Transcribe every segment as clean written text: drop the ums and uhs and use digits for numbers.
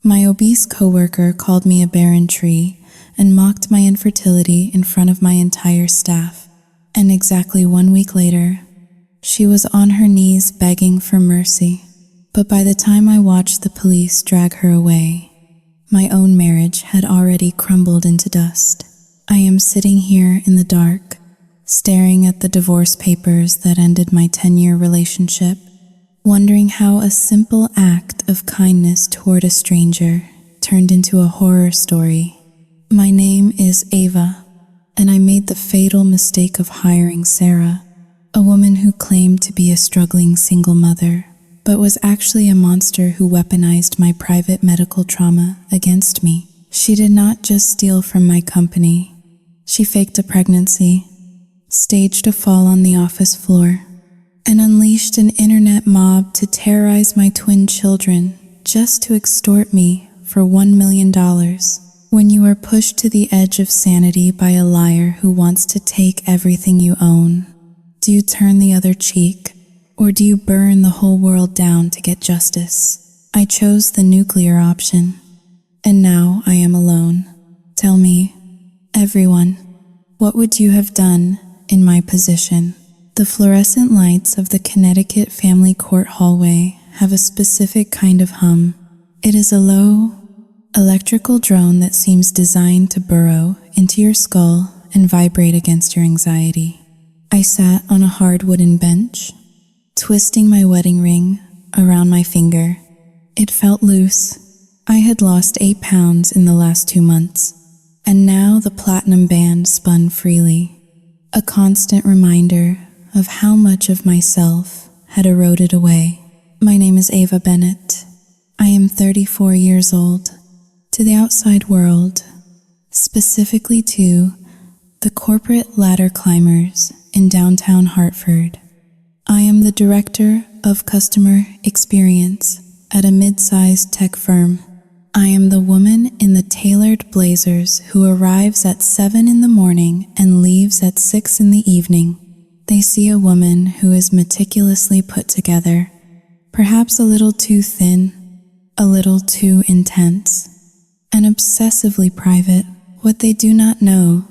My obese coworker called me a barren tree and mocked my infertility in front of my entire staff. And exactly 1 week later, she was on her knees begging for mercy. But by the time I watched the police drag her away, my own marriage had already crumbled into dust. I am sitting here in the dark, staring at the divorce papers that ended my 10-year relationship, wondering how a simple act of kindness toward a stranger turned into a horror story. My name is Ava, and I made the fatal mistake of hiring Sarah, a woman who claimed to be a struggling single mother, but was actually a monster who weaponized my private medical trauma against me. She did not just steal from my company. She faked a pregnancy, staged a fall on the office floor, and unleashed an internet mob to terrorize my twin children just to extort me for $1 million. When you are pushed to the edge of sanity by a liar who wants to take everything you own, do you turn the other cheek, or do you burn the whole world down to get justice? I chose the nuclear option, and now I am alone. Tell me, everyone, what would you have done in my position? The fluorescent lights of the Connecticut family court hallway have a specific kind of hum. It is a low, electrical drone that seems designed to burrow into your skull and vibrate against your anxiety. I sat on a hard wooden bench, twisting my wedding ring around my finger. It felt loose. I had lost 8 pounds in the last 2 months, and now the platinum band spun freely, a constant reminder of how much of myself had eroded away. My name is Ava Bennett. I am 34 years old. To the outside world, specifically to the corporate ladder climbers in downtown Hartford, I am the director of customer experience at a mid-sized tech firm. I am the woman in the tailored blazers who arrives at 7 in the morning and leaves at 6 in the evening. They see a woman who is meticulously put together, perhaps a little too thin, a little too intense, and obsessively private. What they do not know,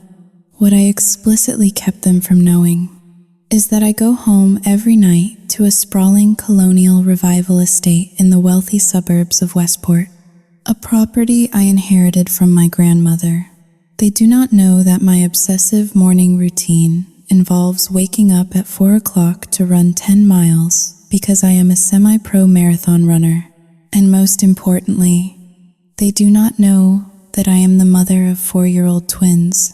what I explicitly kept them from knowing, is that I go home every night to a sprawling colonial revival estate in the wealthy suburbs of Westport, a property I inherited from my grandmother. They do not know that my obsessive morning routine involves waking up at 4 o'clock to run 10 miles because I am a semi-pro marathon runner. And most importantly, they do not know that I am the mother of 4-year-old twins,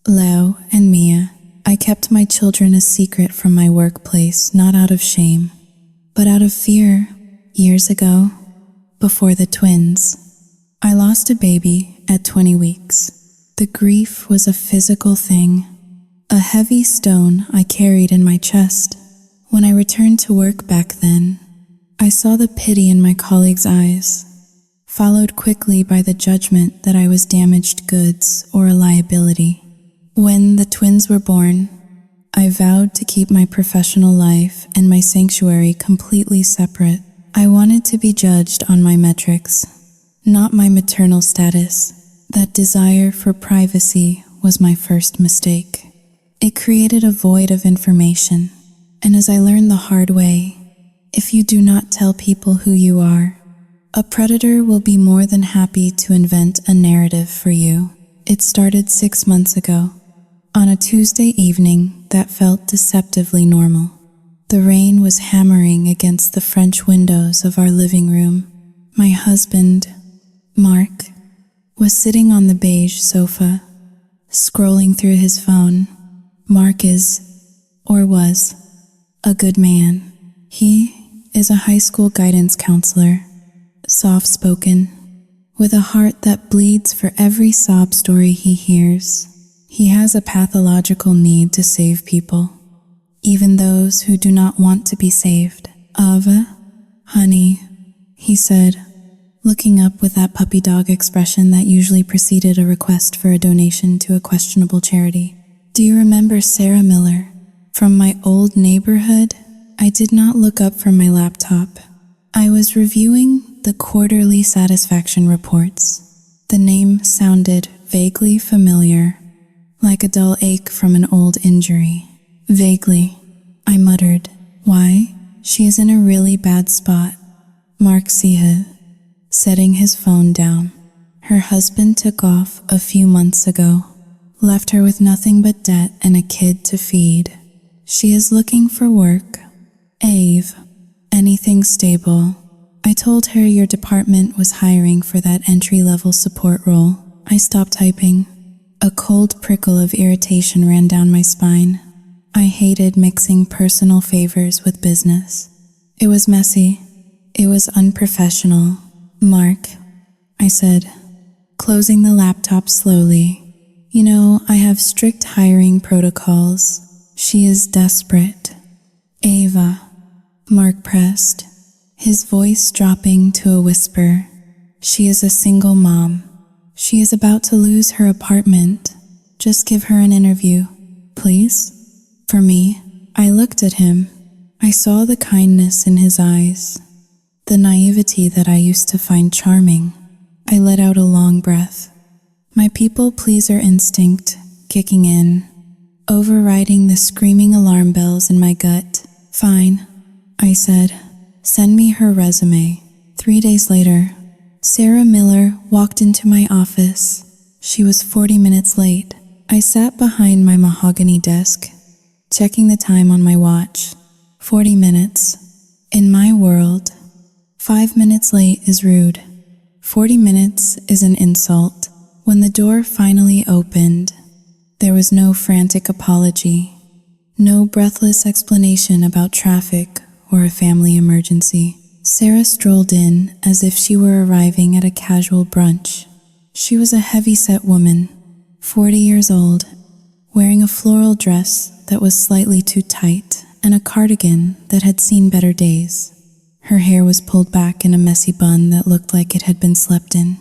Leo and Mia. I kept my children a secret from my workplace, not out of shame, but out of fear. Years ago, before the twins, I lost a baby at 20 weeks. The grief was a physical thing, a heavy stone I carried in my chest. When I returned to work back then, I saw the pity in my colleagues' eyes, followed quickly by the judgment that I was damaged goods or a liability. When the twins were born, I vowed to keep my professional life and my sanctuary completely separate. I wanted to be judged on my metrics, not my maternal status. That desire for privacy was my first mistake. It created a void of information, and as I learned the hard way, if you do not tell people who you are, a predator will be more than happy to invent a narrative for you. It started 6 months ago, on a Tuesday evening that felt deceptively normal. The rain was hammering against the French windows of our living room. My husband, Mark, was sitting on the beige sofa, scrolling through his phone. Mark is, or was, a good man. He is a high school guidance counselor, soft-spoken, with a heart that bleeds for every sob story he hears. He has a pathological need to save people, even those who do not want to be saved. Ava, honey, he said, looking up with that puppy dog expression that usually preceded a request for a donation to a questionable charity. Do you remember Sarah Miller from my old neighborhood? I did not look up from my laptop. I was reviewing the quarterly satisfaction reports. The name sounded vaguely familiar, like a dull ache from an old injury. Vaguely, I muttered. Why? She is in a really bad spot. Mark Seahead, setting his phone down. Her husband took off a few months ago, left her with nothing but debt and a kid to feed. She is looking for work. Ave, anything stable. I told her your department was hiring for that entry-level support role. I stopped typing. A cold prickle of irritation ran down my spine. I hated mixing personal favors with business. It was messy. It was unprofessional. Mark, I said, closing the laptop slowly. You know, I have strict hiring protocols. She is desperate. Ava, Mark pressed, his voice dropping to a whisper. She is a single mom. She is about to lose her apartment. Just give her an interview, please. For me, I looked at him. I saw the kindness in his eyes, the naivety that I used to find charming. I let out a long breath, my people-pleaser instinct kicking in, overriding the screaming alarm bells in my gut. Fine, I said. Send me her resume. 3 days later, Sarah Miller walked into my office. She was 40 minutes late. I sat behind my mahogany desk, checking the time on my watch. 40 minutes. In my world, 5 minutes late is rude. 40 minutes is an insult. When the door finally opened, there was no frantic apology, no breathless explanation about traffic or a family emergency. Sarah strolled in as if she were arriving at a casual brunch. She was a heavy-set woman, 40 years old, wearing a floral dress that was slightly too tight and a cardigan that had seen better days. Her hair was pulled back in a messy bun that looked like it had been slept in.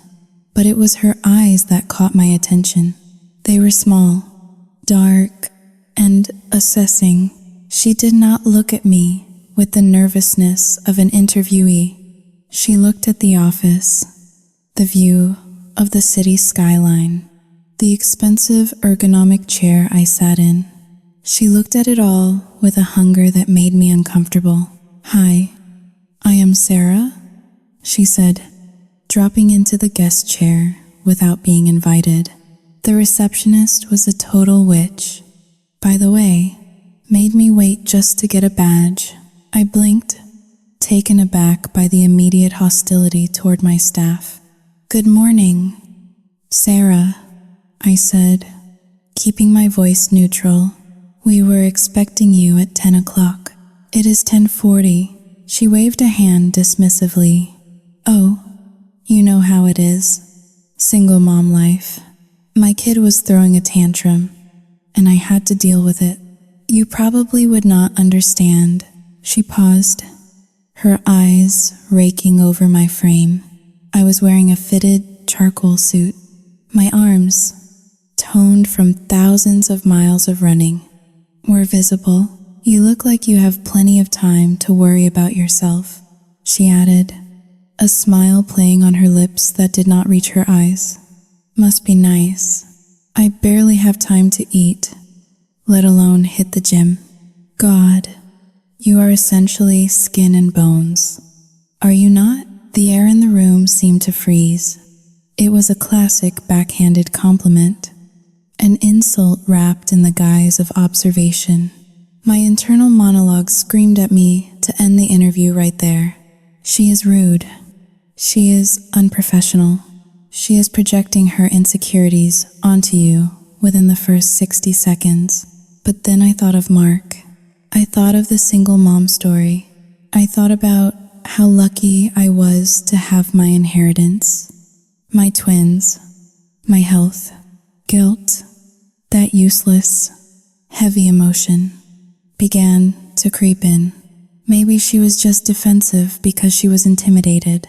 But it was her eyes that caught my attention. They were small, dark, and assessing. She did not look at me with the nervousness of an interviewee. She looked at the office, the view of the city skyline, the expensive ergonomic chair I sat in. She looked at it all with a hunger that made me uncomfortable. Hi, I am Sarah, she said, dropping into the guest chair without being invited. The receptionist was a total witch. By the way, made me wait just to get a badge. I blinked, taken aback by the immediate hostility toward my staff. Good morning, Sarah, I said, keeping my voice neutral. We were expecting you at 10 o'clock. It is 10:40. She waved a hand dismissively. Oh, you know how it is. Single mom life. My kid was throwing a tantrum, and I had to deal with it. You probably would not understand. She paused, her eyes raking over my frame. I was wearing a fitted charcoal suit. My arms, toned from thousands of miles of running, were visible. You look like you have plenty of time to worry about yourself, she added, a smile playing on her lips that did not reach her eyes. Must be nice. I barely have time to eat, let alone hit the gym. God, you are essentially skin and bones. Are you not? The air in the room seemed to freeze. It was a classic backhanded compliment, an insult wrapped in the guise of observation. My internal monologue screamed at me to end the interview right there. She is rude. She is unprofessional. She is projecting her insecurities onto you within the first 60 seconds. But then I thought of Mark. I thought of the single mom story. I thought about how lucky I was to have my inheritance, my twins, my health, guilt, that useless, heavy emotion began to creep in. Maybe she was just defensive because she was intimidated.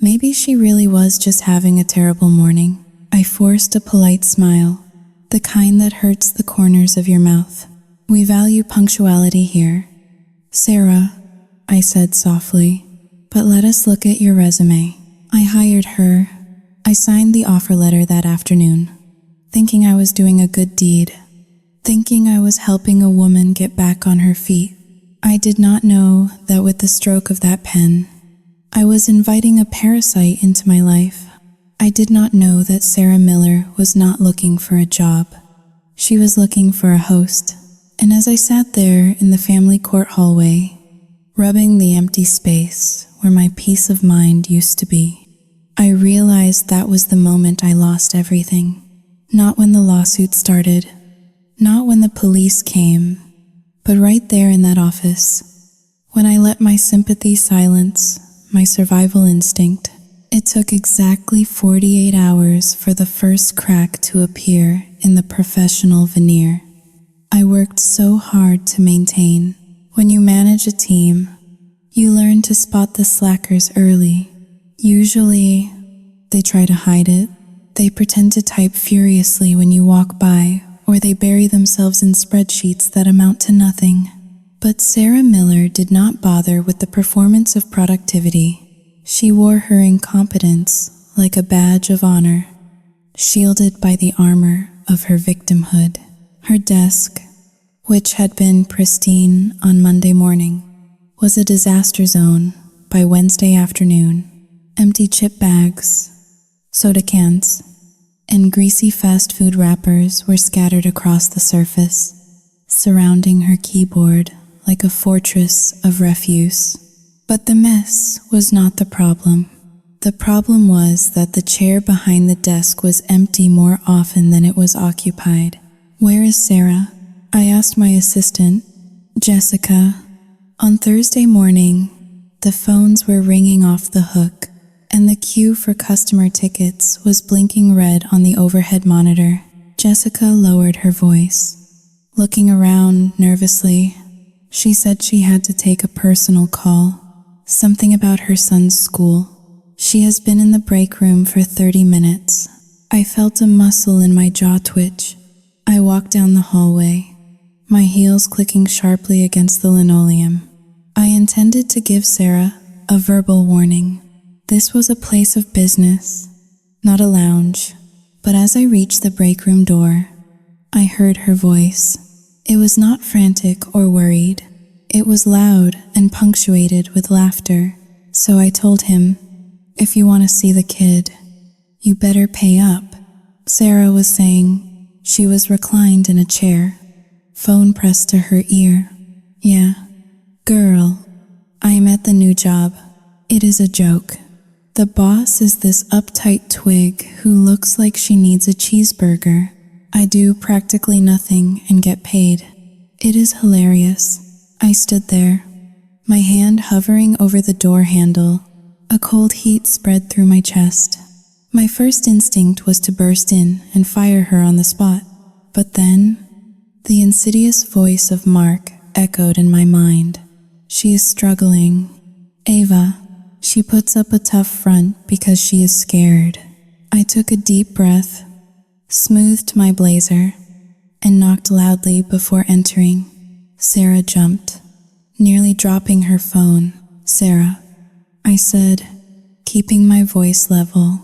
Maybe she really was just having a terrible morning. I forced a polite smile, the kind that hurts the corners of your mouth. We value punctuality here. Sarah, I said softly, But let us look at your resume. I hired her. I signed the offer letter that afternoon, thinking I was doing a good deed, thinking I was helping a woman get back on her feet. I did not know that with the stroke of that pen, I was inviting a parasite into my life. I did not know that Sarah Miller was not looking for a job. She was looking for a host. And as I sat there in the family court hallway, rubbing the empty space where my peace of mind used to be, I realized that was the moment I lost everything. Not when the lawsuit started, not when the police came, but right there in that office, when I let my sympathy silence my survival instinct. It took exactly 48 hours for the first crack to appear in the professional veneer. I worked so hard to maintain. When you manage a team, you learn to spot the slackers early. Usually, they try to hide it. They pretend to type furiously when you walk by, or they bury themselves in spreadsheets that amount to nothing. But Sarah Miller did not bother with the performance of productivity. She wore her incompetence like a badge of honor, shielded by the armor of her victimhood. Her desk, which had been pristine on Monday morning, was a disaster zone by Wednesday afternoon. Empty chip bags, soda cans, and greasy fast food wrappers were scattered across the surface, surrounding her keyboard like a fortress of refuse. But the mess was not the problem. The problem was that the chair behind the desk was empty more often than it was occupied. "Where is Sarah?" I asked my assistant, Jessica. On Thursday morning, the phones were ringing off the hook, and the queue for customer tickets was blinking red on the overhead monitor. Jessica lowered her voice. Looking around nervously, she said she had to take a personal call, something about her son's school. She has been in the break room for 30 minutes. I felt a muscle in my jaw twitch. I walked down the hallway, my heels clicking sharply against the linoleum. I intended to give Sarah a verbal warning. This was a place of business, not a lounge. But as I reached the break room door, I heard her voice. It was not frantic or worried. It was loud and punctuated with laughter. So I told him, "If you want to see the kid, you better pay up." Sarah was saying. She was reclined in a chair, phone pressed to her ear. "Yeah, girl, I am at the new job. It is a joke. The boss is this uptight twig who looks like she needs a cheeseburger. I do practically nothing and get paid. It is hilarious." I stood there, my hand hovering over the door handle. A cold heat spread through my chest. My first instinct was to burst in and fire her on the spot. But then, the insidious voice of Mark echoed in my mind. "She is struggling. Ava, she puts up a tough front because she is scared." I took a deep breath, smoothed my blazer, and knocked loudly before entering. Sarah jumped, nearly dropping her phone. "Sarah," I said, keeping my voice level.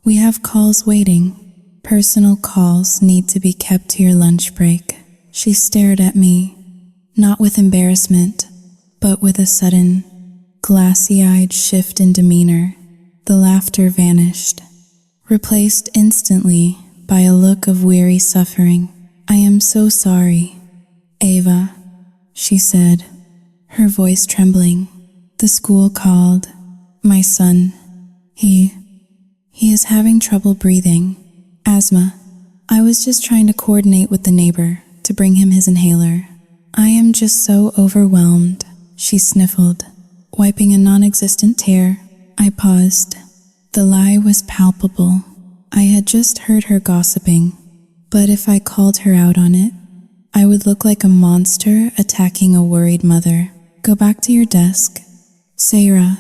"We have calls waiting. Personal calls need to be kept to your lunch break." She stared at me, not with embarrassment, but with a sudden, glassy-eyed shift in demeanor. The laughter vanished, replaced instantly by a look of weary suffering. "I am so sorry, Ava," she said, her voice trembling. "The school called. My son, he is having trouble breathing. Asthma. I was just trying to coordinate with the neighbor to bring him his inhaler. I am just so overwhelmed," she sniffled, wiping a non-existent tear. I paused. The lie was palpable. I had just heard her gossiping, but if I called her out on it, I would look like a monster attacking a worried mother. "Go back to your desk, Sarah,"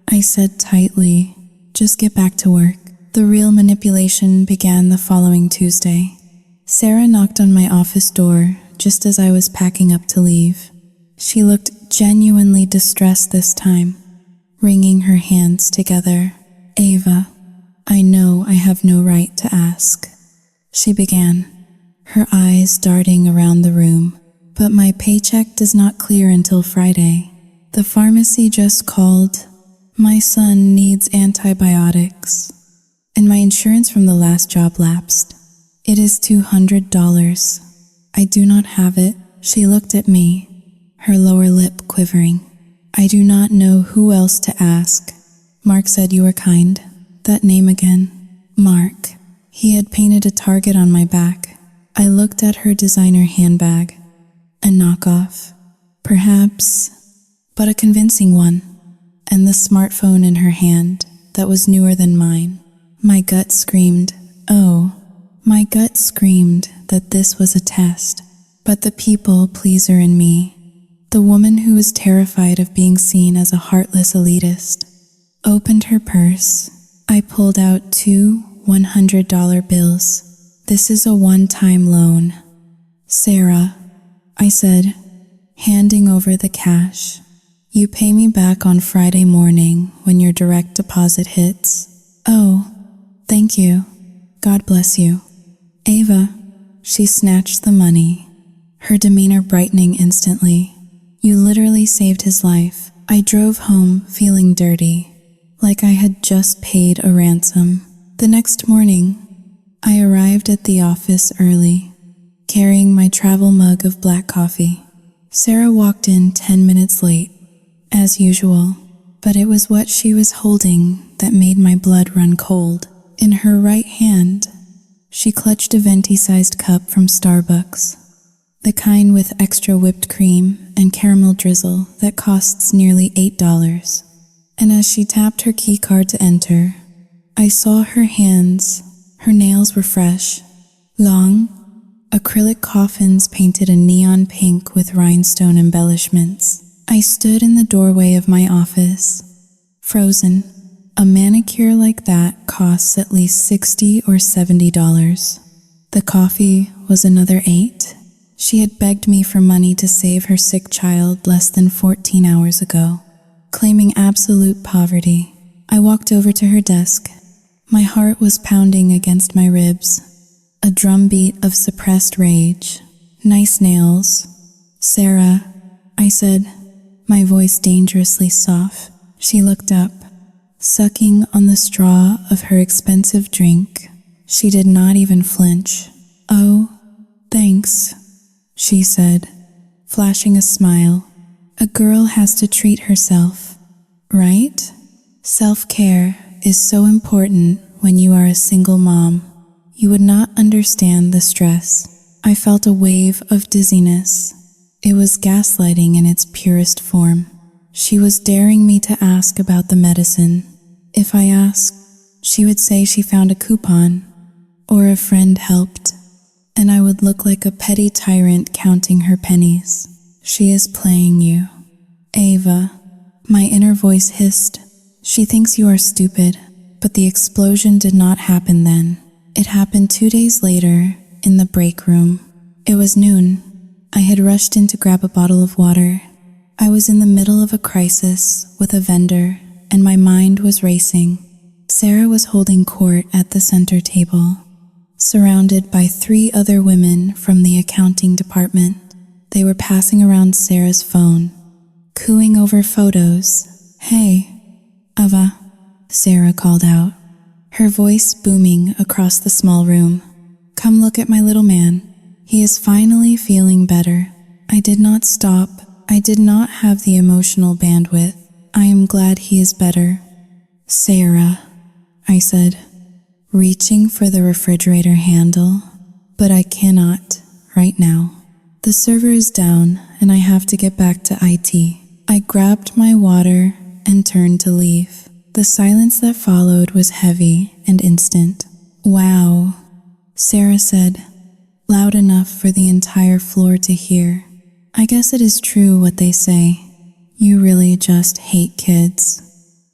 I said tightly. "Just get back to work." The real manipulation began the following Tuesday. Sarah knocked on my office door just as I was packing up to leave. She looked genuinely distressed this time, wringing her hands together. "Ava, I know I have no right to ask," she began, her eyes darting around the room. "But my paycheck does not clear until Friday. The pharmacy just called. My son needs antibiotics, and my insurance from the last job lapsed. It is $200. I do not have it." She looked at me, her lower lip quivering. "I do not know who else to ask." "Mark said you were kind." That name again. Mark. He had painted a target on my back. I looked at her designer handbag. A knockoff. Perhaps, but a convincing one. And the smartphone in her hand that was newer than mine. My gut screamed, oh. My gut screamed that this was a test. But the people pleaser in me, the woman who was terrified of being seen as a heartless elitist, opened her purse. I pulled out 2 $100 bills. "This is a one-time loan." "Sarah," I said, handing over the cash. "You pay me back on Friday morning when your direct deposit hits." "Oh, thank you. God bless you." "Ava." She snatched the money, her demeanor brightening instantly. "You literally saved his life." I drove home feeling dirty, like I had just paid a ransom. The next morning, I arrived at the office early, carrying my travel mug of black coffee. Sarah walked in 10 minutes late, as usual, but it was what she was holding that made my blood run cold. In her right hand, she clutched a venti-sized cup from Starbucks, the kind with extra whipped cream and caramel drizzle that costs nearly $8. And as she tapped her key card to enter, I saw her hands. Her nails were fresh, long, acrylic coffins painted a neon pink with rhinestone embellishments. I stood in the doorway of my office, frozen. A manicure like that costs at least $60 or $70. The coffee was another $8. She had begged me for money to save her sick child less than 14 hours ago, claiming absolute poverty. I walked over to her desk. My heart was pounding against my ribs, a drumbeat of suppressed rage. "Nice nails." "Sarah," I said, my voice dangerously soft. She looked up, sucking on the straw of her expensive drink. She did not even flinch. "Oh, thanks," she said, flashing a smile. "A girl has to treat herself, right? Self-care is so important when you are a single mom. You would not understand the stress." I felt a wave of dizziness. It was gaslighting in its purest form. She was daring me to ask about the medicine. If I asked, she would say she found a coupon, or a friend helped, and I would look like a petty tyrant counting her pennies. "She is playing you." "Ava," my inner voice hissed. "She thinks you are stupid." But the explosion did not happen then. It happened 2 days later, in the break room. It was noon. I had rushed in to grab a bottle of water. I was in the middle of a crisis with a vendor, and my mind was racing. Sarah was holding court at the center table, surrounded by 3 other women from the accounting department. They were passing around Sarah's phone, cooing over photos. "Hey, Ava," Sarah called out, her voice booming across the small room. "Come look at my little man. He is finally feeling better." I did not stop. I did not have the emotional bandwidth. "I am glad he is better." "Sarah," I said, reaching for the refrigerator handle. "But I cannot, right now. The server is down and I have to get back to IT." I grabbed my water and turned to leave. The silence that followed was heavy and instant. "Wow," Sarah said, loud enough for the entire floor to hear. "I guess it is true what they say. You really just hate kids.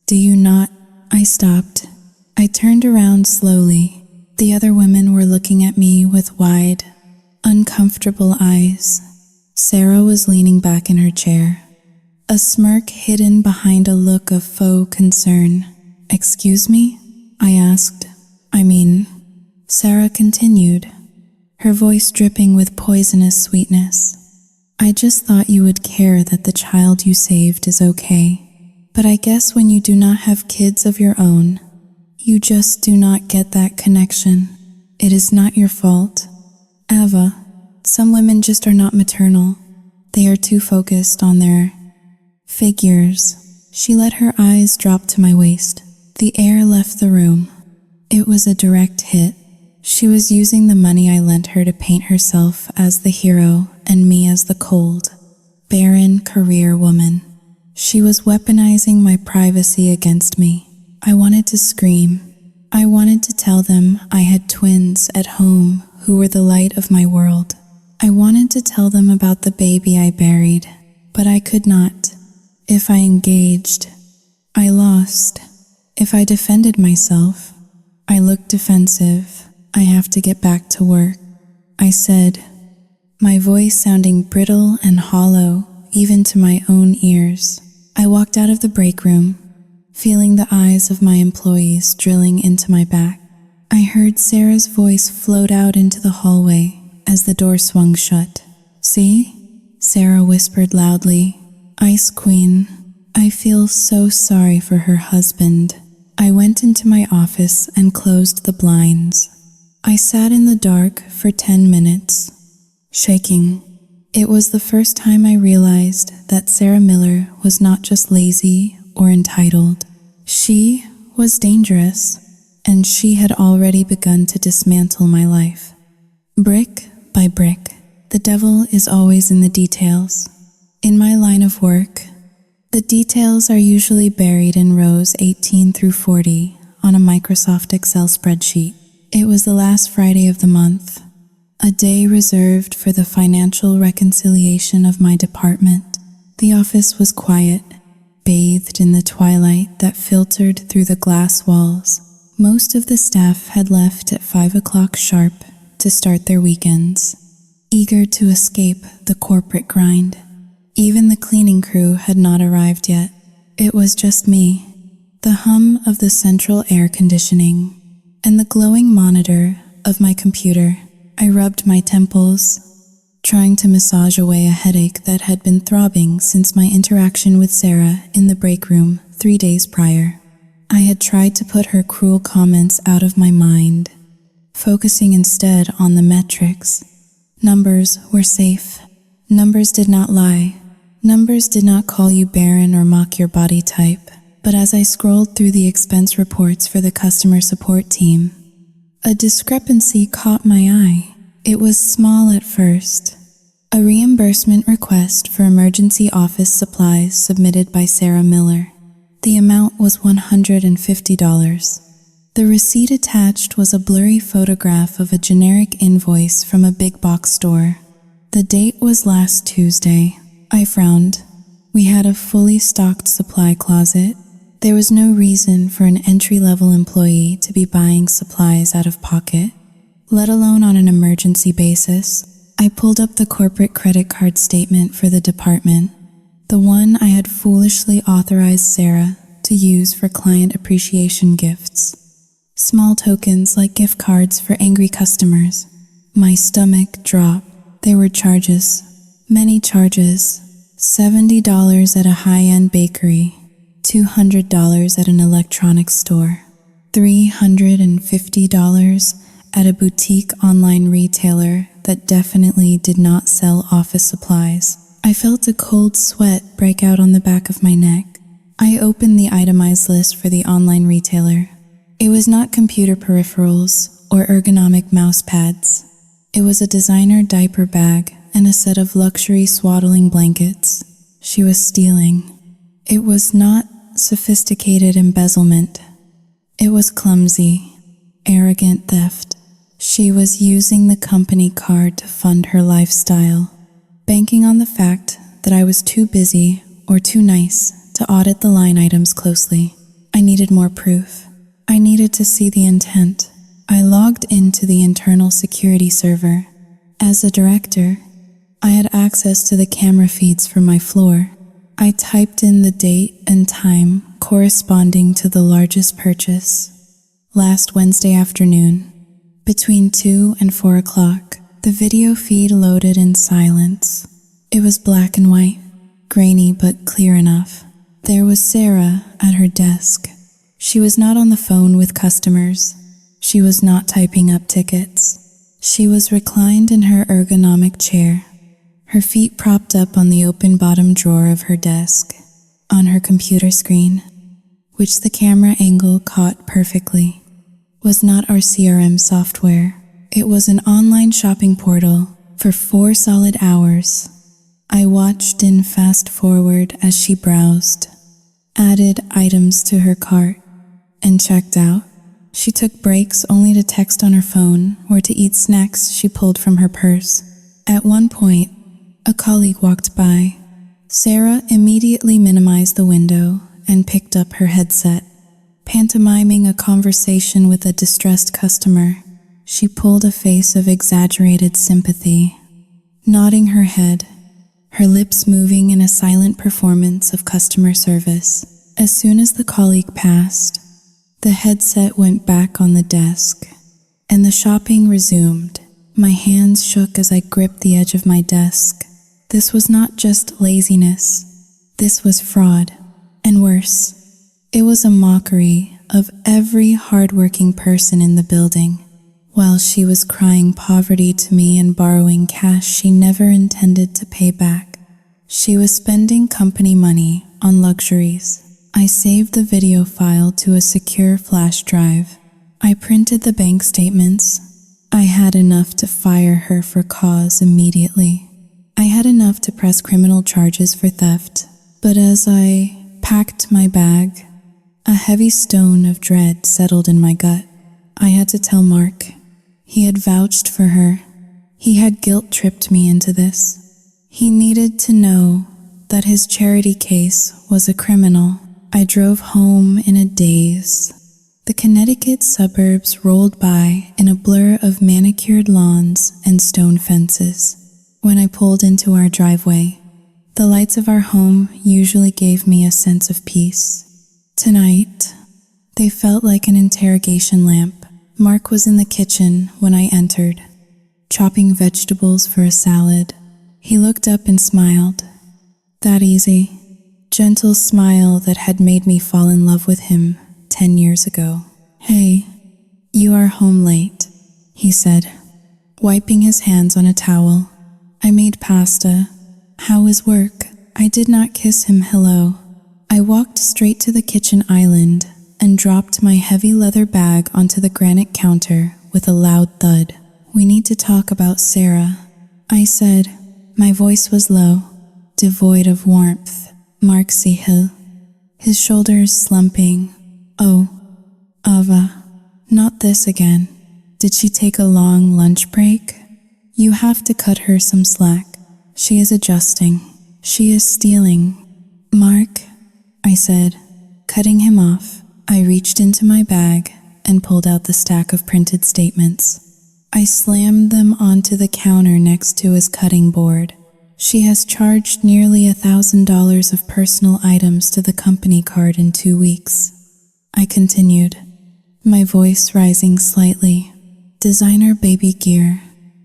Do you not?" I stopped. I turned around slowly. The other women were looking at me with wide, uncomfortable eyes. Sarah was leaning back in her chair, a smirk hidden behind a look of faux concern. "Excuse me?" I asked. Sarah continued, her voice dripping with poisonous sweetness. "I just thought you would care that the child you saved is okay. But I guess when you do not have kids of your own, you just do not get that connection. It is not your fault. Ava, some women just are not maternal. They are too focused on their figures." She let her eyes drop to my waist. The air left the room. It was a direct hit. She was using the money I lent her to paint herself as the hero and me as the cold, barren career woman. She was weaponizing my privacy against me. I wanted to scream. I wanted to tell them I had twins at home who were the light of my world. I wanted to tell them about the baby I buried, but I could not. If I engaged, I lost. If I defended myself, I looked defensive. "I have to get back to work," I said, my voice sounding brittle and hollow even to my own ears. I walked out of the break room, feeling the eyes of my employees drilling into my back. I heard Sarah's voice float out into the hallway as the door swung shut. "See?" Sarah whispered loudly. "Ice Queen, I feel so sorry for her husband." I went into my office and closed the blinds. I sat in the dark for 10 minutes, shaking. It was the first time I realized that Sarah Miller was not just lazy or entitled. She was dangerous, and she had already begun to dismantle my life. Brick by brick, the devil is always in the details. In my line of work, the details are usually buried in rows 18 through 40 on a Microsoft Excel spreadsheet. It was the last Friday of the month, a day reserved for the financial reconciliation of my department. The office was quiet, bathed in the twilight that filtered through the glass walls. Most of the staff had left at 5 o'clock sharp to start their weekends, eager to escape the corporate grind. Even the cleaning crew had not arrived yet. It was just me, the hum of the central air conditioning, and the glowing monitor of my computer. I rubbed my temples, trying to massage away a headache that had been throbbing since my interaction with Sarah in the break room 3 days prior. I had tried to put her cruel comments out of my mind, focusing instead on the metrics. Numbers were safe. Numbers did not lie. Numbers did not call you barren or mock your body type. But as I scrolled through the expense reports for the customer support team, a discrepancy caught my eye. It was small at first. A reimbursement request for emergency office supplies submitted by Sarah Miller. The amount was $150. The receipt attached was a blurry photograph of a generic invoice from a big box store. The date was last Tuesday. I frowned. We had a fully stocked supply closet. There was no reason for an entry-level employee to be buying supplies out of pocket, let alone on an emergency basis. I pulled up the corporate credit card statement for the department, the one I had foolishly authorized Sarah to use for client appreciation gifts. Small tokens like gift cards for angry customers. My stomach dropped. There were charges, many charges. $70 at a high-end bakery, $200 at an electronics store, $350 at a boutique online retailer that definitely did not sell office supplies. I felt a cold sweat break out on the back of my neck. I opened the itemized list for the online retailer. It was not computer peripherals or ergonomic mouse pads. It was a designer diaper bag and a set of luxury swaddling blankets. She was stealing. It was not sophisticated embezzlement. It was clumsy, arrogant theft. She was using the company card to fund her lifestyle, banking on the fact that I was too busy or too nice to audit the line items closely. I needed more proof. I needed to see the intent. I logged into the internal security server. As a director, I had access to the camera feeds from my floor. I typed in the date and time corresponding to the largest purchase. Last Wednesday afternoon, between 2 and 4 o'clock, the video feed loaded in silence. It was black and white, grainy but clear enough. There was Sarah at her desk. She was not on the phone with customers. She was not typing up tickets. She was reclined in her ergonomic chair, her feet propped up on the open bottom drawer of her desk, on her computer screen, which the camera angle caught perfectly, was not our CRM software. It was an online shopping portal for 4 solid hours. I watched in fast forward as she browsed, added items to her cart, and checked out. She took breaks only to text on her phone or to eat snacks she pulled from her purse. At one point, a colleague walked by. Sarah immediately minimized the window and picked up her headset. Pantomiming a conversation with a distressed customer, she pulled a face of exaggerated sympathy, nodding her head, her lips moving in a silent performance of customer service. As soon as the colleague passed, the headset went back on the desk, and the shopping resumed. My hands shook as I gripped the edge of my desk. This was not just laziness. This was fraud. And worse, it was a mockery of every hardworking person in the building. While she was crying poverty to me and borrowing cash she never intended to pay back, she was spending company money on luxuries. I saved the video file to a secure flash drive. I printed the bank statements. I had enough to fire her for cause immediately. I had enough to press criminal charges for theft. But as I packed my bag, a heavy stone of dread settled in my gut. I had to tell Mark. He had vouched for her. He had guilt-tripped me into this. He needed to know that his charity case was a criminal. I drove home in a daze. The Connecticut suburbs rolled by in a blur of manicured lawns and stone fences. When I pulled into our driveway, the lights of our home usually gave me a sense of peace. Tonight, they felt like an interrogation lamp. Mark was in the kitchen when I entered, chopping vegetables for a salad. He looked up and smiled. That easy, gentle smile that had made me fall in love with him 10 years ago. "Hey, you are home late," he said, wiping his hands on a towel. "I made pasta. How is work?" I did not kiss him hello. I walked straight to the kitchen island and dropped my heavy leather bag onto the granite counter with a loud thud. "We need to talk about Sarah," I said. My voice was low, devoid of warmth. Mark Hill, his shoulders slumping. "Oh, Ava, not this again. Did she take a long lunch break? You have to cut her some slack. She is adjusting. She is stealing." "Mark," I said, cutting him off. I reached into my bag and pulled out the stack of printed statements. I slammed them onto the counter next to his cutting board. "She has charged nearly $1,000 of personal items to the company card in 2 weeks. I continued, my voice rising slightly. "Designer baby gear,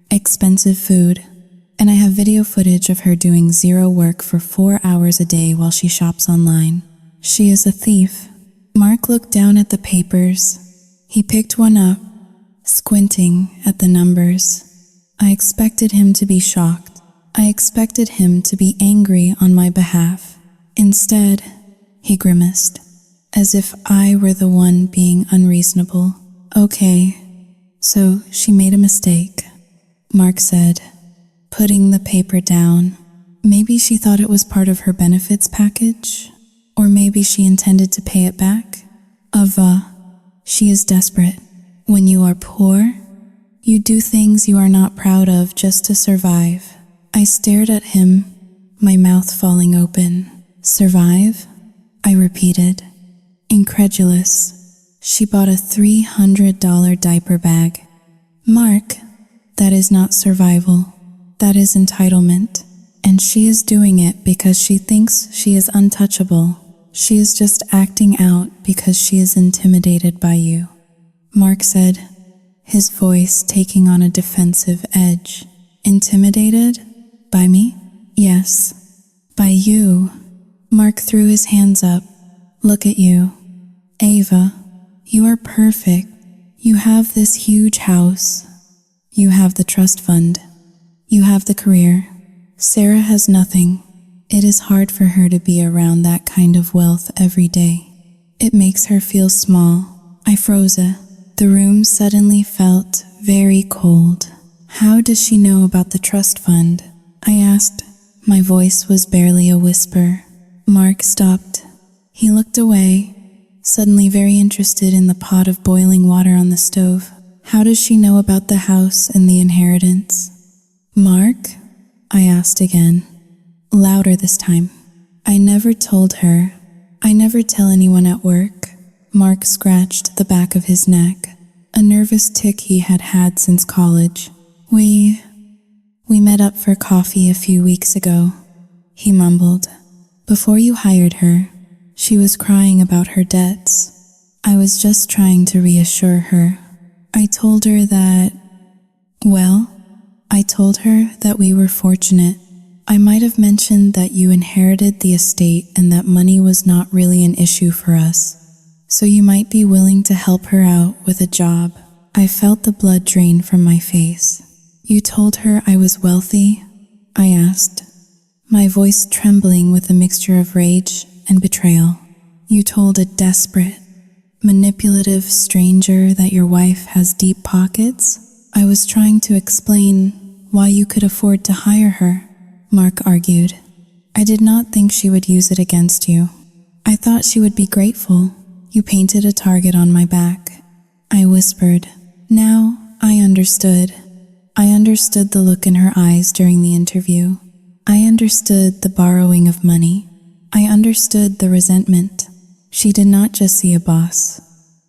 expensive food, and I have video footage of her doing zero work for 4 hours a day while she shops online. She is a thief." Mark looked down at the papers. He picked one up, squinting at the numbers. I expected him to be shocked. I expected him to be angry on my behalf. Instead, he grimaced, as if I were the one being unreasonable. "Okay, so she made a mistake," Mark said, putting the paper down. "Maybe she thought it was part of her benefits package, or maybe she intended to pay it back. Ava, she is desperate. When you are poor, you do things you are not proud of just to survive." I stared at him, my mouth falling open. "Survive?" I repeated, incredulous. "She bought a $300 diaper bag." "Mark, that is not survival. That is entitlement." And she is doing it because she thinks she is untouchable. She is just acting out because she is intimidated by you," Mark said, his voice taking on a defensive edge. "Intimidated? By me?" "Yes, by you." Mark threw his hands up. "Look at you. Ava, you are perfect. You have this huge house. You have the trust fund. You have the career. Sarah has nothing. It is hard for her to be around that kind of wealth every day. It makes her feel small." I froze. The room suddenly felt very cold. "How does she know about the trust fund?" I asked. My voice was barely a whisper. Mark stopped. He looked away, suddenly very interested in the pot of boiling water on the stove. "How does she know about the house and the inheritance?" "Mark?" I asked again, louder this time. "I never told her. I never tell anyone at work." Mark scratched the back of his neck, a nervous tic he had had since college. We met up for coffee a few weeks ago," he mumbled. "Before you hired her, she was crying about her debts. I was just trying to reassure her. I told her that we were fortunate. I might have mentioned that you inherited the estate and that money was not really an issue for us, so you might be willing to help her out with a job." I felt the blood drain from my face. "You told her I was wealthy?" I asked, my voice trembling with a mixture of rage and betrayal. "You told a desperate, manipulative stranger that your wife has deep pockets?" "I was trying to explain why you could afford to hire her," Mark argued. "I did not think she would use it against you. I thought she would be grateful. You painted a target on my back." I whispered. Now I understood. I understood the look in her eyes during the interview. I understood the borrowing of money. I understood the resentment. She did not just see a boss.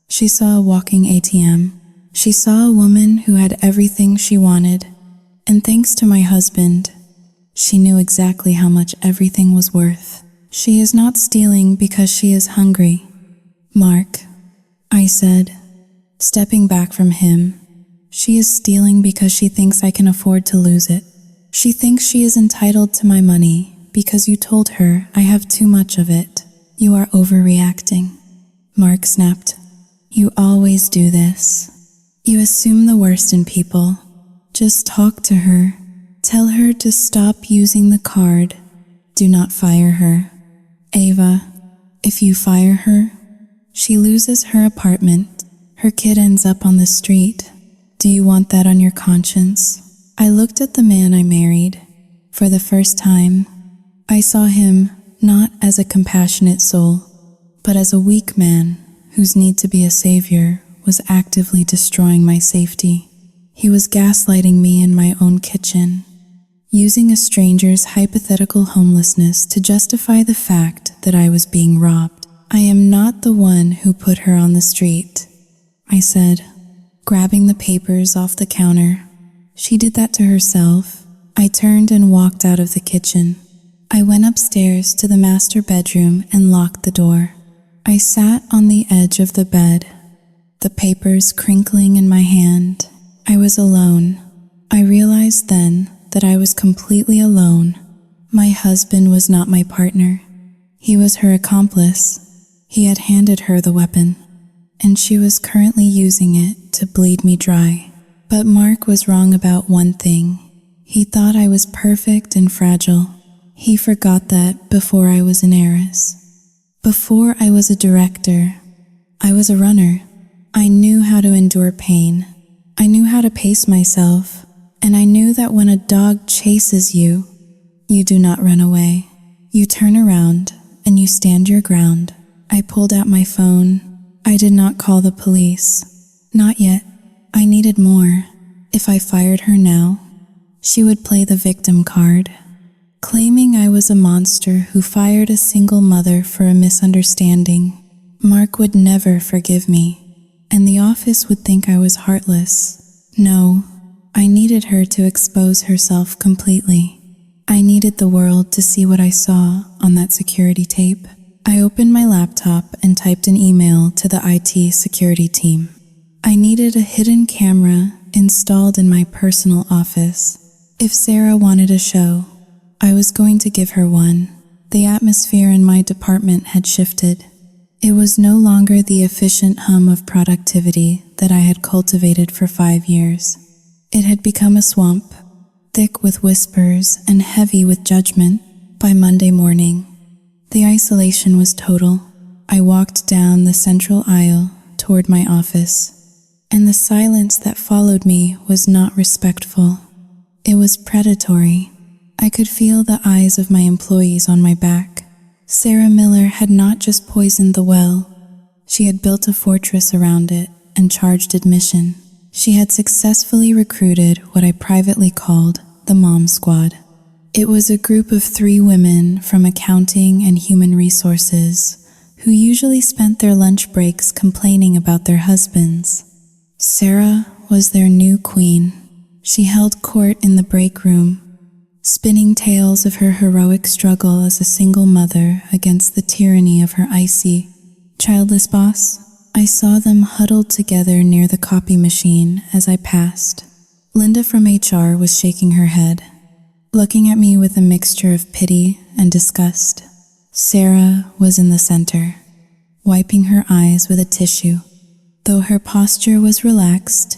She saw a walking ATM. She saw a woman who had everything she wanted. And thanks to my husband, she knew exactly how much everything was worth. "She is not stealing because she is hungry, Mark," I said, stepping back from him. "She is stealing because she thinks I can afford to lose it. She thinks she is entitled to my money because you told her I have too much of it." "You are overreacting," Mark snapped. "You always do this. You assume the worst in people. Just talk to her. Tell her to stop using the card. Do not fire her. Ava, if you fire her, she loses her apartment. Her kid ends up on the street. Do you want that on your conscience?" I looked at the man I married. For the first time, I saw him not as a compassionate soul, but as a weak man whose need to be a savior was actively destroying my safety. He was gaslighting me in my own kitchen, using a stranger's hypothetical homelessness to justify the fact that I was being robbed. "I am not the one who put her on the street," I said, grabbing the papers off the counter. "She did that to herself." I turned and walked out of the kitchen. I went upstairs to the master bedroom and locked the door. I sat on the edge of the bed, the papers crinkling in my hand. I was alone. I realized then that I was completely alone. My husband was not my partner. He was her accomplice. He had handed her the weapon, and she was currently using it to bleed me dry. But Mark was wrong about one thing. He thought I was perfect and fragile. He forgot that before I was an heiress, before I was a director, I was a runner. I knew how to endure pain. I knew how to pace myself, and I knew that when a dog chases you, you do not run away. You turn around and you stand your ground. I pulled out my phone. I did not call the police. Not yet. I needed more. If I fired her now, she would play the victim card, claiming I was a monster who fired a single mother for a misunderstanding. Mark would never forgive me, and the office would think I was heartless. No, I needed her to expose herself completely. I needed the world to see what I saw on that security tape. I opened my laptop and typed an email to the IT security team. I needed a hidden camera installed in my personal office. If Sarah wanted a show, I was going to give her one. The atmosphere in my department had shifted. It was no longer the efficient hum of productivity that I had cultivated for 5 years. It had become a swamp, thick with whispers and heavy with judgment. By Monday morning, the isolation was total. I walked down the central aisle toward my office, and the silence that followed me was not respectful. It was predatory. I could feel the eyes of my employees on my back. Sarah Miller had not just poisoned the well, she had built a fortress around it and charged admission. She had successfully recruited what I privately called the Mom Squad. It was a group of 3 women from accounting and human resources who usually spent their lunch breaks complaining about their husbands. Sarah was their new queen. She held court in the break room, spinning tales of her heroic struggle as a single mother against the tyranny of her icy, childless boss. I saw them huddled together near the copy machine as I passed. Linda from HR was shaking her head, looking at me with a mixture of pity and disgust. Sarah was in the center, wiping her eyes with a tissue. Though her posture was relaxed,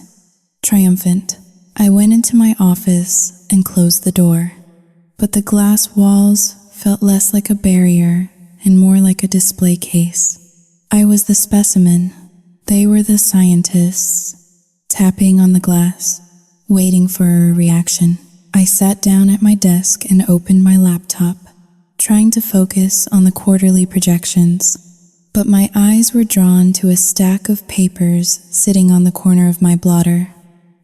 triumphant, I went into my office and closed the door. But the glass walls felt less like a barrier and more like a display case. I was the specimen. They were the scientists, tapping on the glass, waiting for a reaction. I sat down at my desk and opened my laptop, trying to focus on the quarterly projections. But my eyes were drawn to a stack of papers sitting on the corner of my blotter.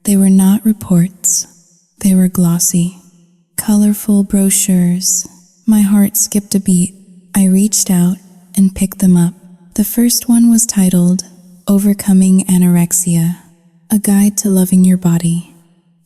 They were not reports. They were glossy, colorful brochures. My heart skipped a beat. I reached out and picked them up. The first one was titled, Overcoming Anorexia, A Guide to Loving Your Body.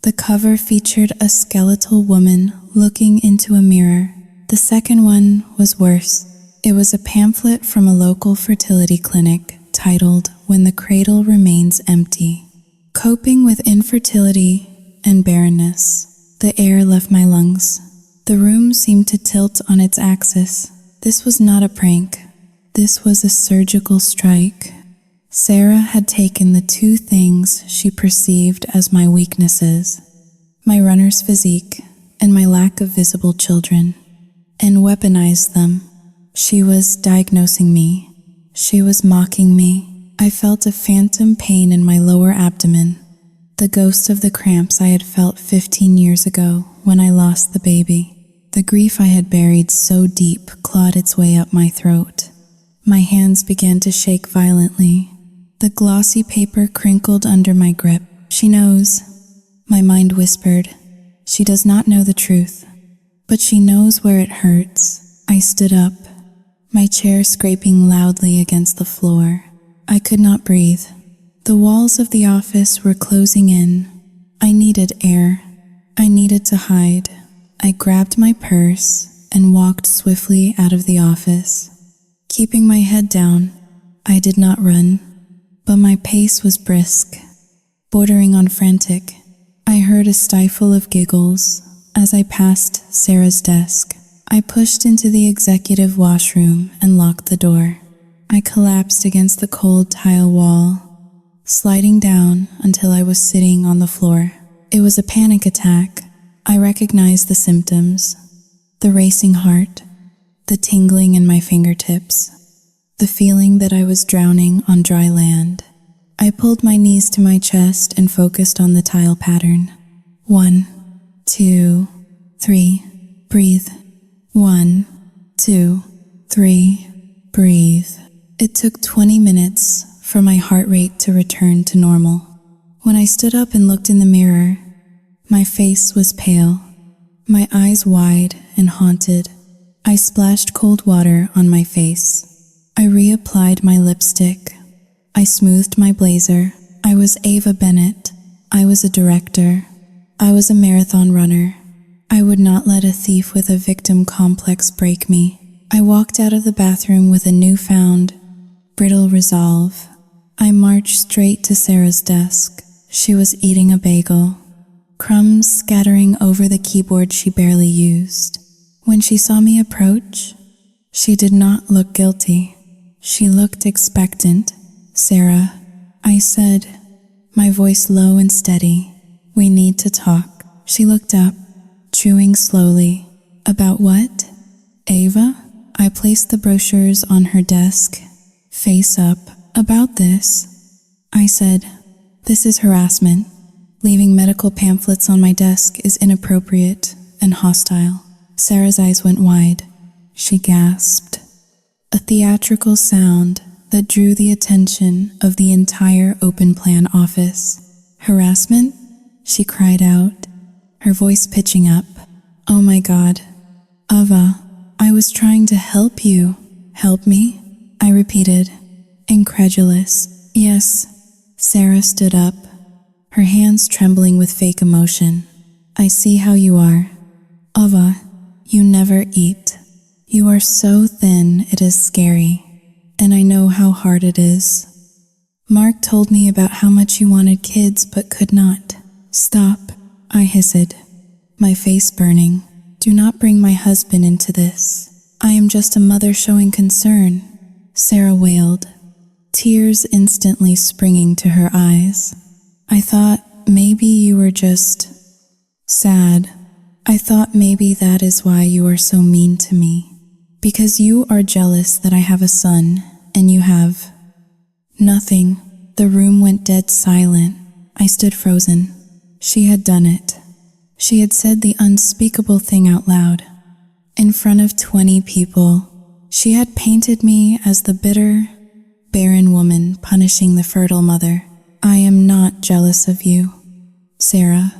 The cover featured a skeletal woman looking into a mirror. The second one was worse. It was a pamphlet from a local fertility clinic titled, When the Cradle Remains Empty. Coping with infertility and barrenness. The air left my lungs. The room seemed to tilt on its axis. This was not a prank. This was a surgical strike. Sarah had taken the 2 things she perceived as my weaknesses, my runner's physique and my lack of visible children, and weaponized them. She was diagnosing me. She was mocking me. I felt a phantom pain in my lower abdomen, the ghost of the cramps I had felt 15 years ago when I lost the baby. The grief I had buried so deep clawed its way up my throat. My hands began to shake violently. The glossy paper crinkled under my grip. She knows, my mind whispered. She does not know the truth, but she knows where it hurts. I stood up, my chair scraping loudly against the floor. I could not breathe. The walls of the office were closing in. I needed air. I needed to hide. I grabbed my purse and walked swiftly out of the office. Keeping my head down, I did not run, but my pace was brisk, bordering on frantic. I heard a stifle of giggles as I passed Sarah's desk. I pushed into the executive washroom and locked the door. I collapsed against the cold tile wall, sliding down until I was sitting on the floor. It was a panic attack. I recognized the symptoms, the racing heart, the tingling in my fingertips, the feeling that I was drowning on dry land. I pulled my knees to my chest and focused on the tile pattern. 1, 2, 3, breathe. 1, 2, 3, breathe. It took 20 minutes for my heart rate to return to normal. When I stood up and looked in the mirror, my face was pale, my eyes wide and haunted. I splashed cold water on my face. I reapplied my lipstick. I smoothed my blazer. I was Ava Bennett. I was a director. I was a marathon runner. I would not let a thief with a victim complex break me. I walked out of the bathroom with a newfound, brittle resolve. I marched straight to Sarah's desk. She was eating a bagel, crumbs scattering over the keyboard she barely used. When she saw me approach, she did not look guilty. She looked expectant. "Sarah," I said, my voice low and steady, "we need to talk." She looked up, chewing slowly. "About what?" "Ava?" I placed the brochures on her desk, face up. "About this," I said. "This is harassment. Leaving medical pamphlets on my desk is inappropriate and hostile." Sarah's eyes went wide. She gasped. A theatrical sound that drew the attention of the entire open plan office. "Harassment?" she cried out, her voice pitching up. "Oh my God. Ava, I was trying to help you." "Help me?" I repeated, incredulous. "Yes." Sarah stood up, her hands trembling with fake emotion. "I see how you are. Ava, you never eat. You are so thin it is scary. And I know how hard it is. Mark told me about how much you wanted kids but could not." "Stop," I hissed, my face burning. "Do not bring my husband into this. I am just a mother showing concern." Sarah wailed, tears instantly springing to her eyes. "I thought maybe you were just sad. I thought maybe that is why you are so mean to me. Because you are jealous that I have a son, and you have nothing." The room went dead silent. I stood frozen. She had done it. She had said the unspeakable thing out loud. In front of 20 people, she had painted me as the bitter, barren woman punishing the fertile mother. "I am not jealous of you, Sarah,"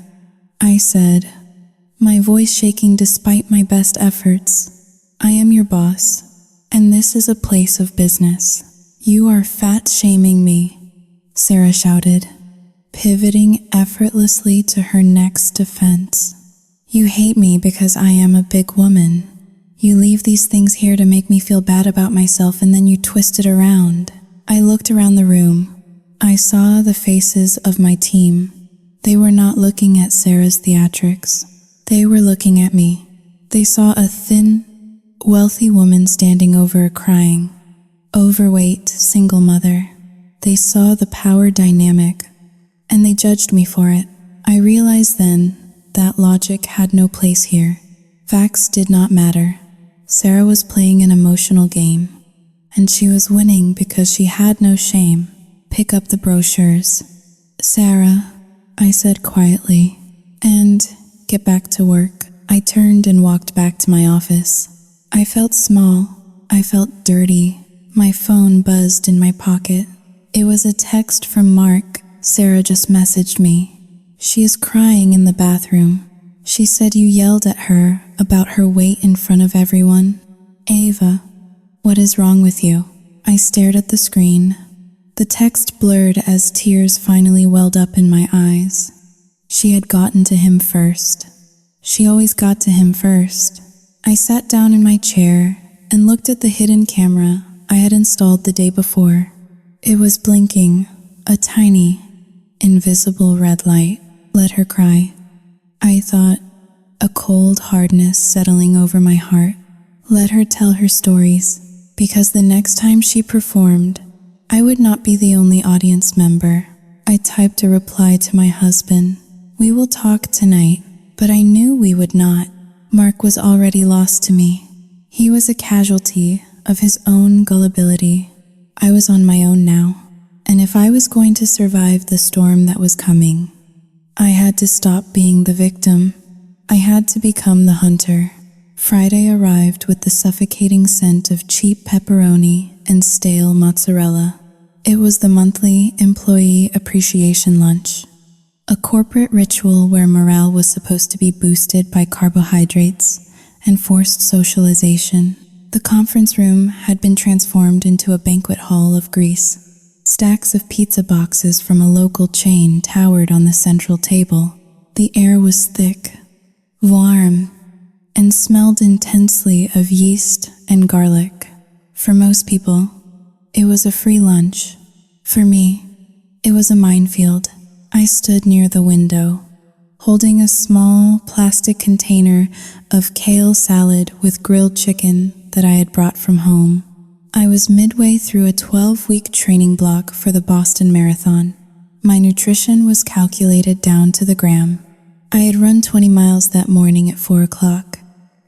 I said, my voice shaking despite my best efforts. "I am your boss, and this is a place of business." "You are fat-shaming me," Sarah shouted, pivoting effortlessly to her next defense. "You hate me because I am a big woman. You leave these things here to make me feel bad about myself, and then you twist it around." I looked around the room. I saw the faces of my team. They were not looking at Sarah's theatrics. They were looking at me. They saw a thin, wealthy woman standing over a crying, overweight, single mother. They saw the power dynamic, and they judged me for it. I realized then that logic had no place here. Facts did not matter. Sarah was playing an emotional game, and she was winning because she had no shame. "Pick up the brochures, Sarah," I said quietly, "and get back to work." I turned and walked back to my office. I felt small. I felt dirty. My phone buzzed in my pocket. It was a text from Mark. "Sarah just messaged me. She is crying in the bathroom. She said you yelled at her about her weight in front of everyone." "Ava, what is wrong with you?" I stared at the screen. The text blurred as tears finally welled up in my eyes. She had gotten to him first. She always got to him first. I sat down in my chair and looked at the hidden camera I had installed the day before. It was blinking, a tiny, invisible red light. "Let her cry," I thought, a cold hardness settling over my heart. Let her tell her stories, because the next time she performed, I would not be the only audience member. I typed a reply to my husband. "We will talk tonight," but I knew we would not. Mark was already lost to me. He was a casualty of his own gullibility. I was on my own now, and if I was going to survive the storm that was coming, I had to stop being the victim. I had to become the hunter. Friday arrived with the suffocating scent of cheap pepperoni and stale mozzarella. It was the monthly employee appreciation lunch, a corporate ritual where morale was supposed to be boosted by carbohydrates and forced socialization. The conference room had been transformed into a banquet hall of grease. Stacks of pizza boxes from a local chain towered on the central table. The air was thick, warm, and smelled intensely of yeast and garlic. For most people, it was a free lunch. For me, it was a minefield. I stood near the window, holding a small plastic container of kale salad with grilled chicken that I had brought from home. I was midway through a 12-week training block for the Boston Marathon. My nutrition was calculated down to the gram. I had run 20 miles that morning at 4 o'clock,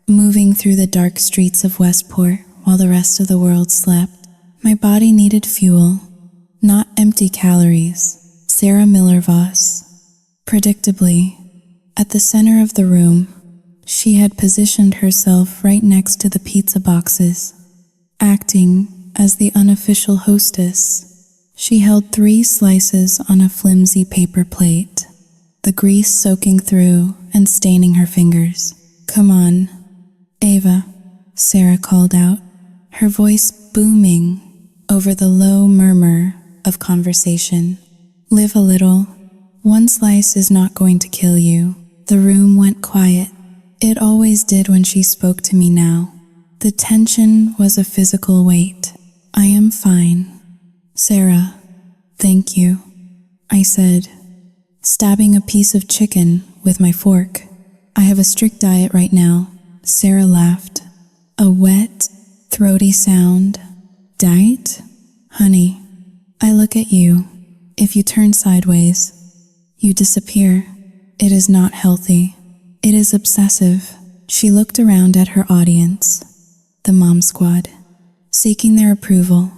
moving through the dark streets of Westport while the rest of the world slept. My body needed fuel, not empty calories. Sarah Miller-Voss. Predictably, at the center of the room, she had positioned herself right next to the pizza boxes, acting as the unofficial hostess. She held 3 slices on a flimsy paper plate, the grease soaking through and staining her fingers. "Come on, Ava," Sarah called out, her voice booming over the low murmur of conversation. "Live a little. 1 slice is not going to kill you." The room went quiet. It always did when she spoke to me now. The tension was a physical weight. "I am fine, Sarah. Thank you," I said, stabbing a piece of chicken with my fork. "I have a strict diet right now." Sarah laughed, a wet, throaty sound. "Diet? Honey, I look at you. If you turn sideways, you disappear. It is not healthy. It is obsessive." She looked around at her audience, the mom squad, seeking their approval.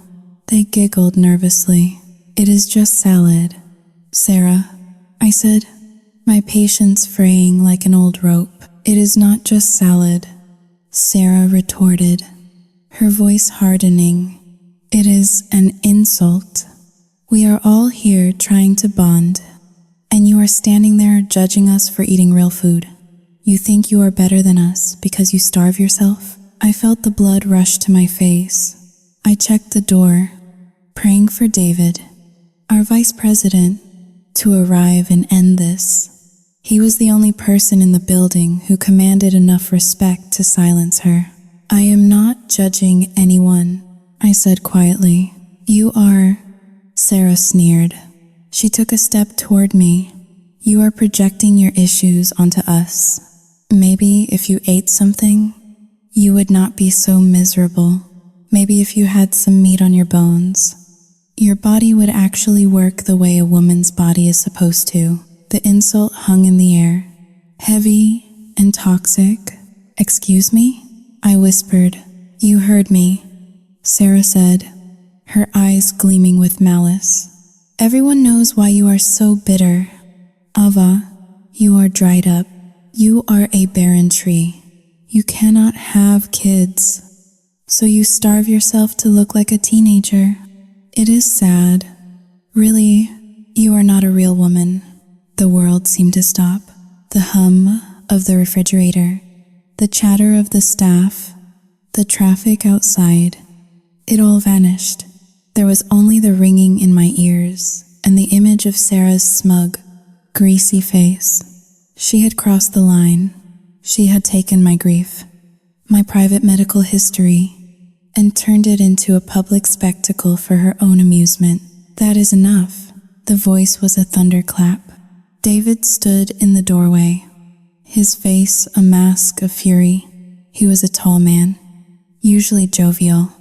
They giggled nervously. "It is just salad, Sarah," I said, my patience fraying like an old rope. "It is not just salad," Sarah retorted, her voice hardening. "It is an insult. We are all here trying to bond, and you are standing there judging us for eating real food. You think you are better than us because you starve yourself?" I felt the blood rush to my face. I checked the door, praying for David, our vice president, to arrive and end this. He was the only person in the building who commanded enough respect to silence her. "I am not judging anyone," I said quietly. "You are," Sarah sneered. She took a step toward me. "You are projecting your issues onto us. Maybe if you ate something, you would not be so miserable. Maybe if you had some meat on your bones, your body would actually work the way a woman's body is supposed to." The insult hung in the air, heavy and toxic. "Excuse me?" I whispered. "You heard me," Sarah said, her eyes gleaming with malice. "Everyone knows why you are so bitter. Ava, you are dried up. You are a barren tree. You cannot have kids, so you starve yourself to look like a teenager. It is sad. Really, you are not a real woman." The world seemed to stop. The hum of the refrigerator, the chatter of the staff, the traffic outside, it all vanished. There was only the ringing in my ears and the image of Sarah's smug, greasy face. She had crossed the line. She had taken my grief, my private medical history, and turned it into a public spectacle for her own amusement. "That is enough." The voice was a thunderclap. David stood in the doorway, his face a mask of fury. He was a tall man, usually jovial,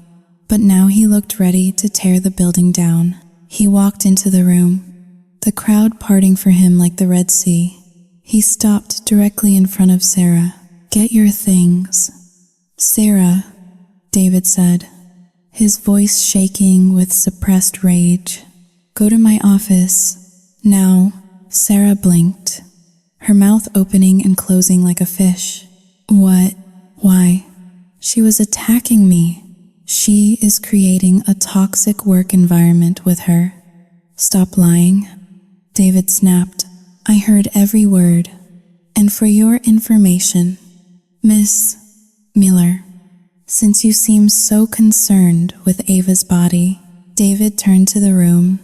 but now he looked ready to tear the building down. He walked into the room, the crowd parting for him like the Red Sea. He stopped directly in front of Sarah. "Get your things." "Sarah," David said, his voice shaking with suppressed rage. "Go to my office, now." Sarah blinked, her mouth opening and closing like a fish. "What? Why?" She was attacking me. She is creating a toxic work environment with her. "Stop lying," David snapped. "I heard every word. And for your information, Miss Miller, since you seem so concerned with Ava's body," David turned to the room,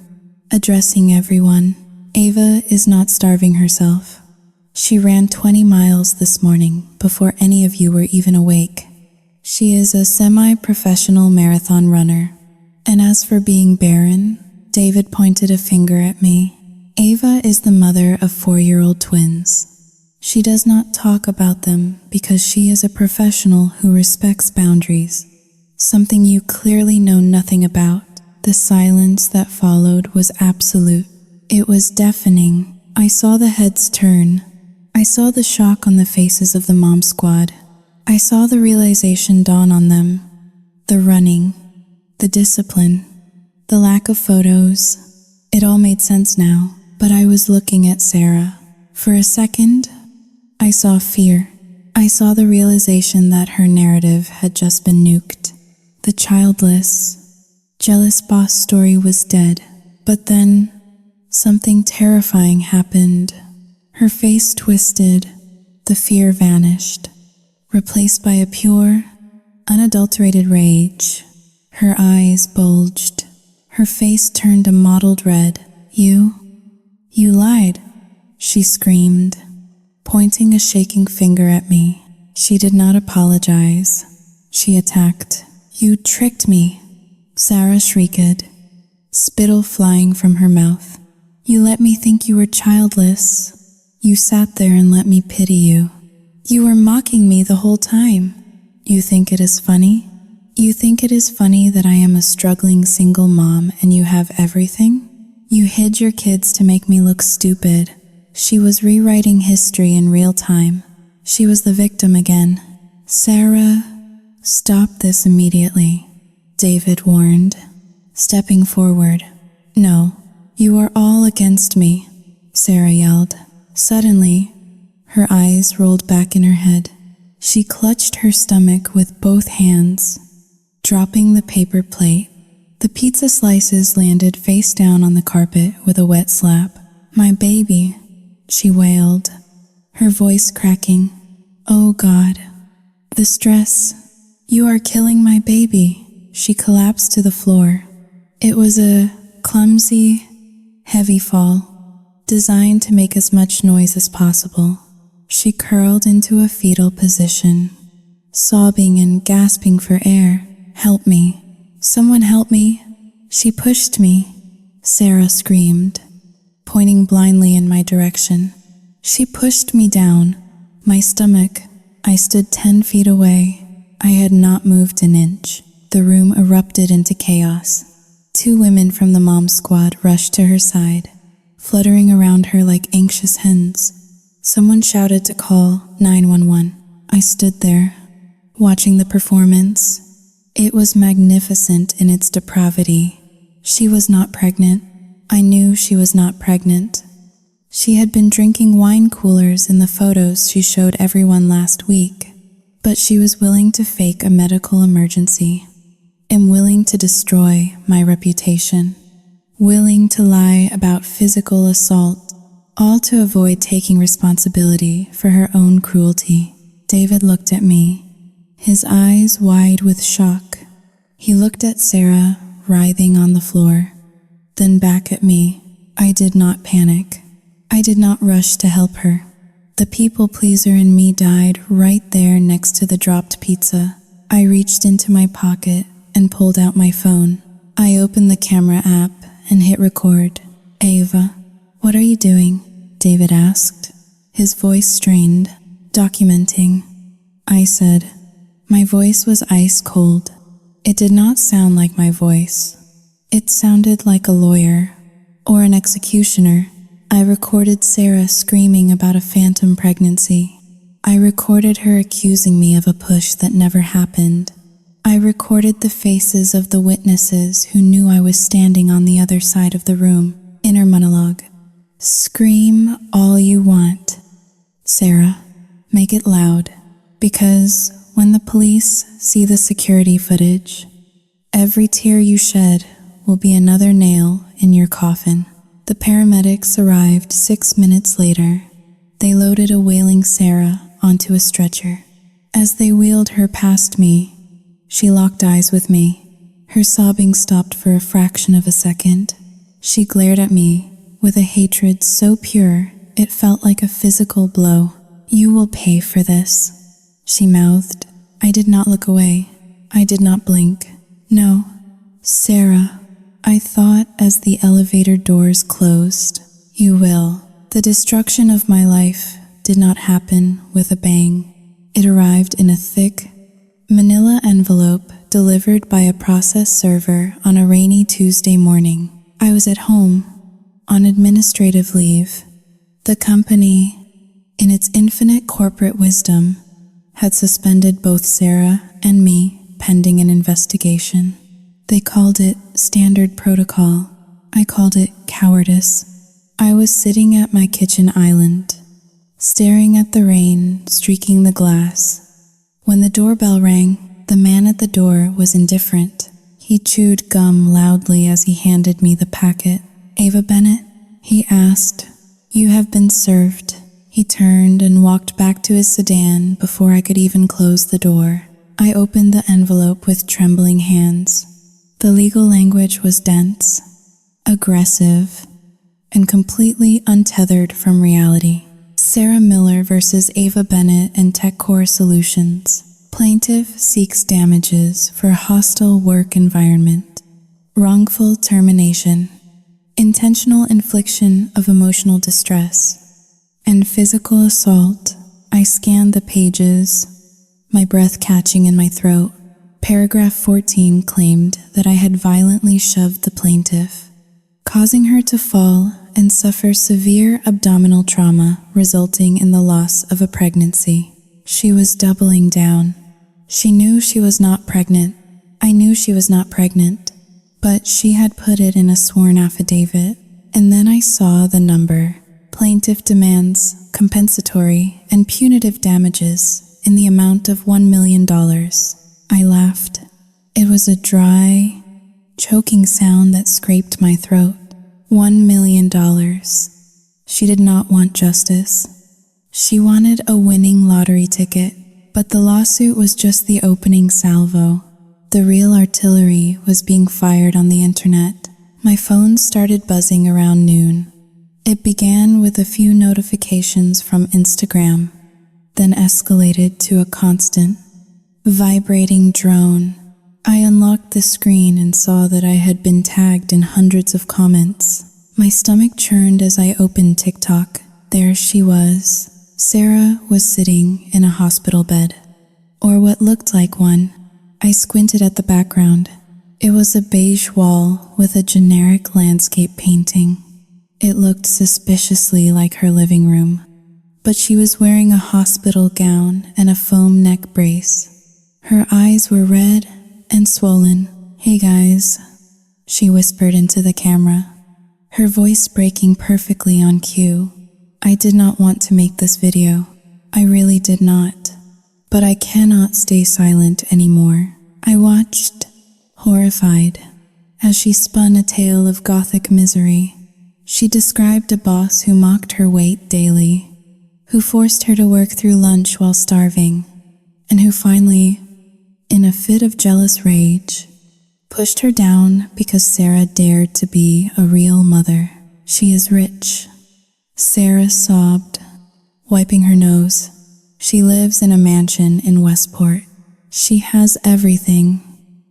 addressing everyone. "Ava is not starving herself. She ran 20 miles this morning before any of you were even awake. She is a semi-professional marathon runner. And as for being barren, David pointed a finger at me. Ava is the mother of 4-year-old twins. She does not talk about them because she is a professional who respects boundaries, something you clearly know nothing about. The silence that followed was absolute. It was deafening. I saw the heads turn. I saw the shock on the faces of the mom squad. I saw the realization dawn on them. The running, the discipline, the lack of photos. It all made sense now, but I was looking at Sarah. For a second, I saw fear. I saw the realization that her narrative had just been nuked. The childless, jealous boss story was dead. But then, something terrifying happened. Her face twisted, the fear vanished, replaced by a pure, unadulterated rage. Her eyes bulged. Her face turned a mottled red. You lied, she screamed, pointing a shaking finger at me. She did not apologize. She attacked. You tricked me, Sarah shrieked, spittle flying from her mouth. You let me think you were childless. You sat there and let me pity you. You were mocking me the whole time. You think it is funny? You think it is funny that I am a struggling single mom and you have everything? You hid your kids to make me look stupid. She was rewriting history in real time. She was the victim again. Sarah, stop this immediately, David warned, stepping forward. No, you are all against me, Sarah yelled. Suddenly, her eyes rolled back in her head. She clutched her stomach with both hands, dropping the paper plate. The pizza slices landed face down on the carpet with a wet slap. My baby, she wailed, her voice cracking. Oh God, the stress. You are killing my baby. She collapsed to the floor. It was a clumsy, heavy fall, designed to make as much noise as possible. She curled into a fetal position, sobbing and gasping for air. Help me. Someone help me. She pushed me, Sarah screamed, pointing blindly in my direction. She pushed me down, my stomach. I stood 10 feet away. I had not moved an inch. The room erupted into chaos. 2 women from the mom squad rushed to her side, fluttering around her like anxious hens. Someone shouted to call 911. I stood there, watching the performance. It was magnificent in its depravity. She was not pregnant. I knew she was not pregnant. She had been drinking wine coolers in the photos she showed everyone last week, but she was willing to fake a medical emergency, and willing to destroy my reputation, willing to lie about physical assault, all to avoid taking responsibility for her own cruelty. David looked at me, his eyes wide with shock. He looked at Sarah, writhing on the floor, then back at me. I did not panic. I did not rush to help her. The people pleaser in me died right there next to the dropped pizza. I reached into my pocket and pulled out my phone. I opened the camera app and hit record. Ava, what are you doing? David asked, his voice strained. Documenting. I said. My voice was ice cold. It did not sound like my voice. It sounded like a lawyer or an executioner. I recorded Sarah screaming about a phantom pregnancy. I recorded her accusing me of a push that never happened. I recorded the faces of the witnesses who knew I was standing on the other side of the room. Inner monologue. Scream all you want, Sarah. Make it loud, because when the police see the security footage, every tear you shed will be another nail in your coffin. The paramedics arrived 6 minutes later. They loaded a wailing Sarah onto a stretcher. As they wheeled her past me, she locked eyes with me. Her sobbing stopped for a fraction of a second. She glared at me with a hatred so pure it felt like a physical blow. "You will pay for this," she mouthed. I did not look away. I did not blink. "No, Sarah," I thought as the elevator doors closed. "You will." The destruction of my life did not happen with a bang. It arrived in a thick, manila envelope delivered by a process server on a rainy Tuesday morning. I was at home, on administrative leave. The company, in its infinite corporate wisdom, had suspended both Sarah and me pending an investigation. They called it standard protocol. I called it cowardice. I was sitting at my kitchen island, staring at the rain streaking the glass. When the doorbell rang, the man at the door was indifferent. He chewed gum loudly as he handed me the packet. "Ava Bennett?" he asked. "You have been served." He turned and walked back to his sedan before I could even close the door. I opened the envelope with trembling hands. The legal language was dense, aggressive, and completely untethered from reality. Sarah Miller versus Ava Bennett and TechCore Solutions. Plaintiff seeks damages for hostile work environment, wrongful termination, intentional infliction of emotional distress, and physical assault. I scanned the pages, my breath catching in my throat. Paragraph 14 claimed that I had violently shoved the plaintiff, causing her to fall and suffer severe abdominal trauma resulting in the loss of a pregnancy. She was doubling down. She knew she was not pregnant. I knew she was not pregnant, but she had put it in a sworn affidavit. And then I saw the number. Plaintiff demands compensatory and punitive damages in the amount of $1 million. I laughed. It was a dry, choking sound that scraped my throat. $1 million. She did not want justice. She wanted a winning lottery ticket, but the lawsuit was just the opening salvo. The real artillery was being fired on the internet. My phone started buzzing around noon. It began with a few notifications from Instagram, then escalated to a constant, vibrating drone. I unlocked the screen and saw that I had been tagged in hundreds of comments. My stomach churned as I opened TikTok. There she was. Sarah was sitting in a hospital bed, or what looked like one. I squinted at the background. It was a beige wall with a generic landscape painting. It looked suspiciously like her living room, but she was wearing a hospital gown and a foam neck brace. Her eyes were red and swollen. "Hey guys," she whispered into the camera, her voice breaking perfectly on cue. I did not want to make this video. I really did not. But I cannot stay silent anymore. I watched, horrified, as she spun a tale of gothic misery. She described a boss who mocked her weight daily, who forced her to work through lunch while starving, and who finally, in a fit of jealous rage, pushed her down because Sarah dared to be a real mother. "She is rich," Sarah sobbed, wiping her nose. "She lives in a mansion in Westport. She has everything,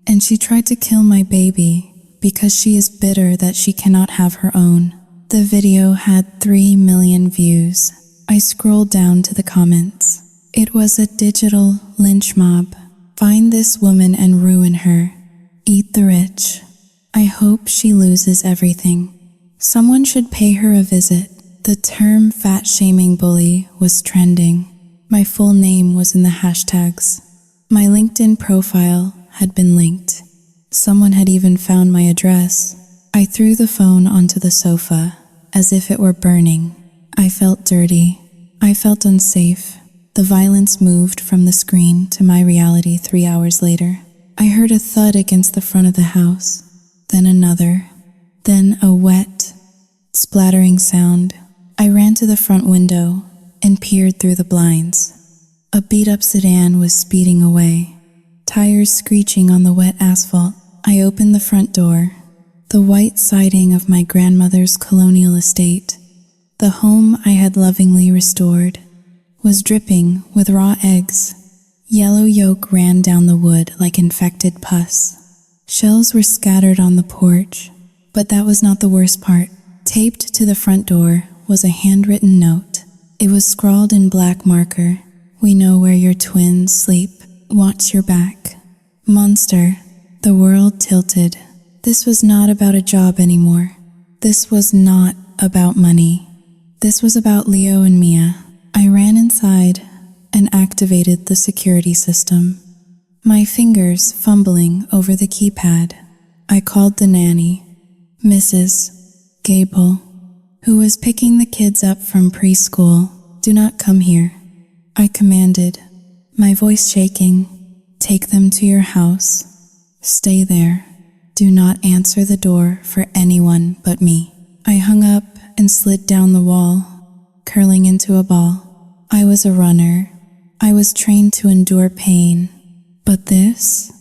and she tried to kill my baby because she is bitter that she cannot have her own." The video had 3 million views. I scrolled down to the comments. It was a digital lynch mob. "Find this woman and ruin her. Eat the rich. I hope she loses everything. Someone should pay her a visit." The term fat-shaming bully was trending. My full name was in the hashtags. My LinkedIn profile had been linked. Someone had even found my address. I threw the phone onto the sofa, as if it were burning. I felt dirty. I felt unsafe. The violence moved from the screen to my reality 3 hours later. I heard a thud against the front of the house, then another, then a wet, splattering sound. I ran to the front window and peered through the blinds. A beat-up sedan was speeding away, tires screeching on the wet asphalt. I opened the front door. The white siding of my grandmother's colonial estate The home I had lovingly restored was dripping with raw eggs. Yellow yolk ran down the wood like infected pus. Shells were scattered on the porch, but that was not the worst part. Taped to the front door was a handwritten note. It was scrawled in black marker. "We know where your twins sleep. Watch your back." Monster. The world tilted. This was not about a job anymore. This was not about money. This was about Leo and Mia. I ran inside and activated the security system, my fingers fumbling over the keypad. I called the nanny, Mrs. Gable, who was picking the kids up from preschool. "Do not come here," I commanded, my voice shaking. "Take them to your house. Stay there. Do not answer the door for anyone but me." I hung up and slid down the wall, curling into a ball. I was a runner. I was trained to endure pain. But this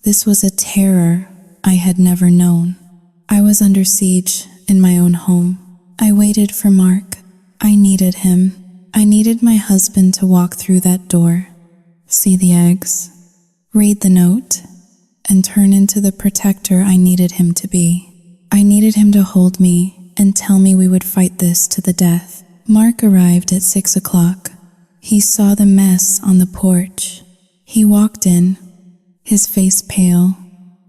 was a terror I had never known. I was under siege in my own home. I waited for Mark. I needed him. I needed my husband to walk through that door, see the eggs, read the note, and turn into the protector I needed him to be. I needed him to hold me and tell me we would fight this to the death. Mark arrived at 6 o'clock. He saw the mess on the porch. He walked in, his face pale,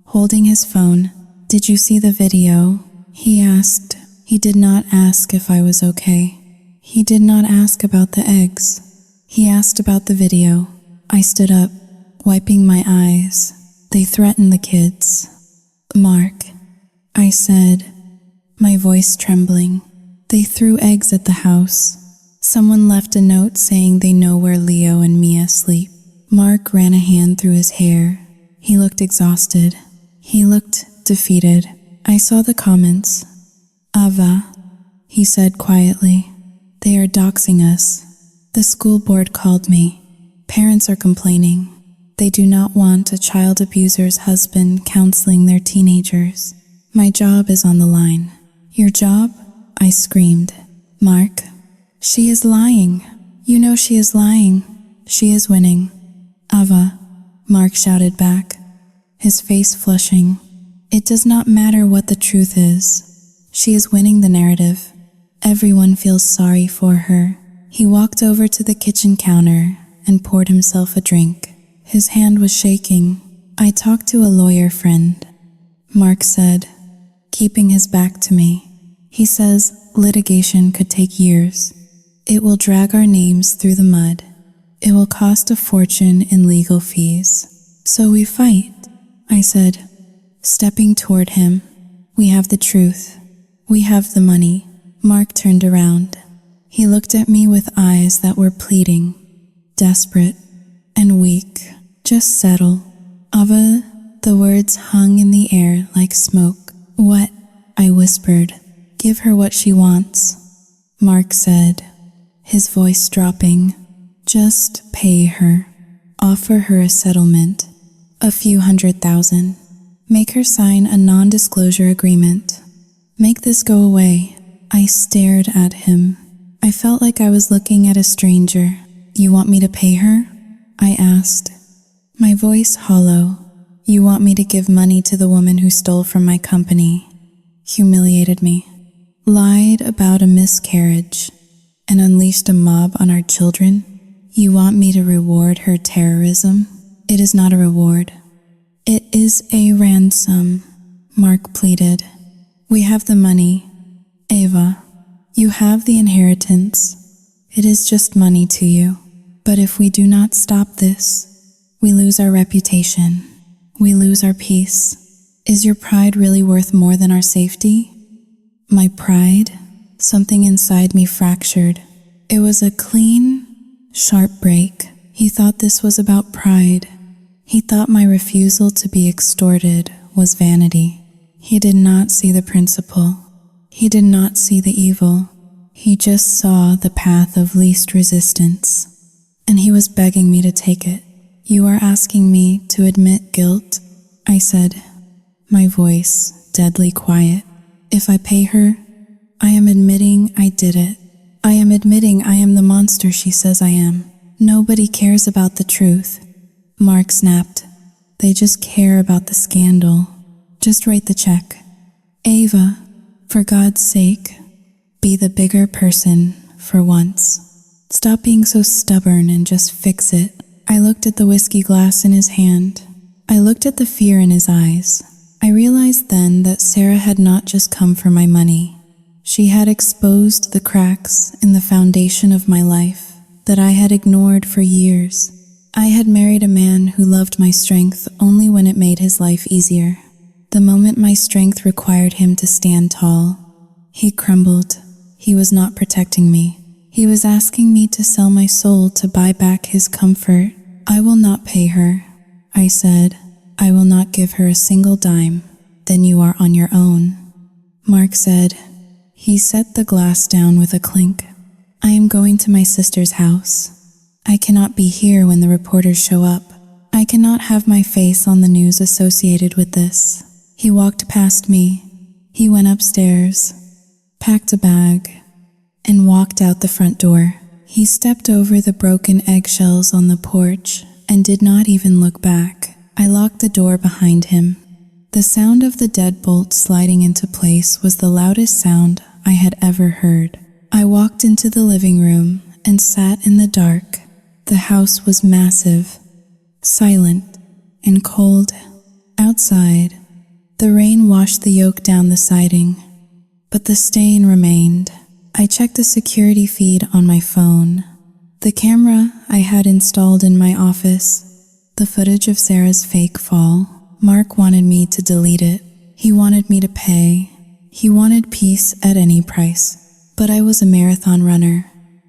holding his phone. "Did you see the video?" he asked. He did not ask if I was okay. He did not ask about the eggs. He asked about the video. I stood up, wiping my eyes. "They threatened the kids." "Mark," I said, my voice trembling. "They threw eggs at the house. Someone left a note saying they know where Leo and Mia sleep." Mark ran a hand through his hair. He looked exhausted. He looked defeated. I saw the comments. "Ava," he said quietly, "they are doxing us. The school board called me. Parents are complaining. They do not want a child abuser's husband counseling their teenagers. My job is on the line." "Your job?" I screamed. "Mark, she is lying. You know she is lying. She is winning." "Ava," Mark shouted back, his face flushing. "It does not matter what the truth is. She is winning the narrative. Everyone feels sorry for her." He walked over to the kitchen counter and poured himself a drink. His hand was shaking. "I talked to a lawyer friend," Mark said, keeping his back to me. "He says litigation could take years. It will drag our names through the mud. It will cost a fortune in legal fees. So we fight," I said, stepping toward him. "We have the truth. We have the money." Mark turned around. He looked at me with eyes that were pleading, desperate, and weak. "Just settle." "Ava," the words hung in the air like smoke. "What?" I whispered. "Give her what she wants," Mark said, his voice dropping. "Just pay her. Offer her a settlement. A few $100,000. Make her sign a non-disclosure agreement. Make this go away." I stared at him. I felt like I was looking at a stranger. "You want me to pay her?" I asked, my voice hollow. "You want me to give money to the woman who stole from my company, humiliated me, lied about a miscarriage, and unleashed a mob on our children? You want me to reward her terrorism?" "It is not a reward. It is a ransom," Mark pleaded. "We have the money. Ava, you have the inheritance. It is just money to you. But if we do not stop this, we lose our reputation. We lose our peace. Is your pride really worth more than our safety?" My pride? Something inside me fractured. It was a clean, sharp break. He thought this was about pride. He thought my refusal to be extorted was vanity. He did not see the principle. He did not see the evil. He just saw the path of least resistance. And he was begging me to take it. "You are asking me to admit guilt," I said, my voice deadly quiet. "If I pay her, I am admitting I did it. I am admitting I am the monster she says I am. Nobody cares about the truth. Mark snapped. They just care about the scandal. Just write the check. Ava, for God's sake, be the bigger person for once. Stop being so stubborn and just fix it. I looked at the whiskey glass in his hand. I looked at the fear in his eyes. I realized then that Sarah had not just come for my money. She had exposed the cracks in the foundation of my life that I had ignored for years. I had married a man who loved my strength only when it made his life easier. The moment my strength required him to stand tall, he crumbled. He was not protecting me. He was asking me to sell my soul to buy back his comfort. I will not pay her, I said. I will not give her a single dime. Then you are on your own. Mark said. He set the glass down with a clink. I am going to my sister's house. I cannot be here when the reporters show up. I cannot have my face on the news associated with this. He walked past me. He went upstairs, packed a bag, and walked out the front door. He stepped over the broken eggshells on the porch and did not even look back. I locked the door behind him. The sound of the deadbolt sliding into place was the loudest sound I had ever heard. I walked into the living room and sat in the dark. The house was massive, silent, and cold. Outside, the rain washed the yolk down the siding, but the stain remained. I checked the security feed on my phone. The camera I had installed in my office, the footage of Sarah's fake fall. Mark wanted me to delete it. He wanted me to pay. He wanted peace at any price. But I was a marathon runner.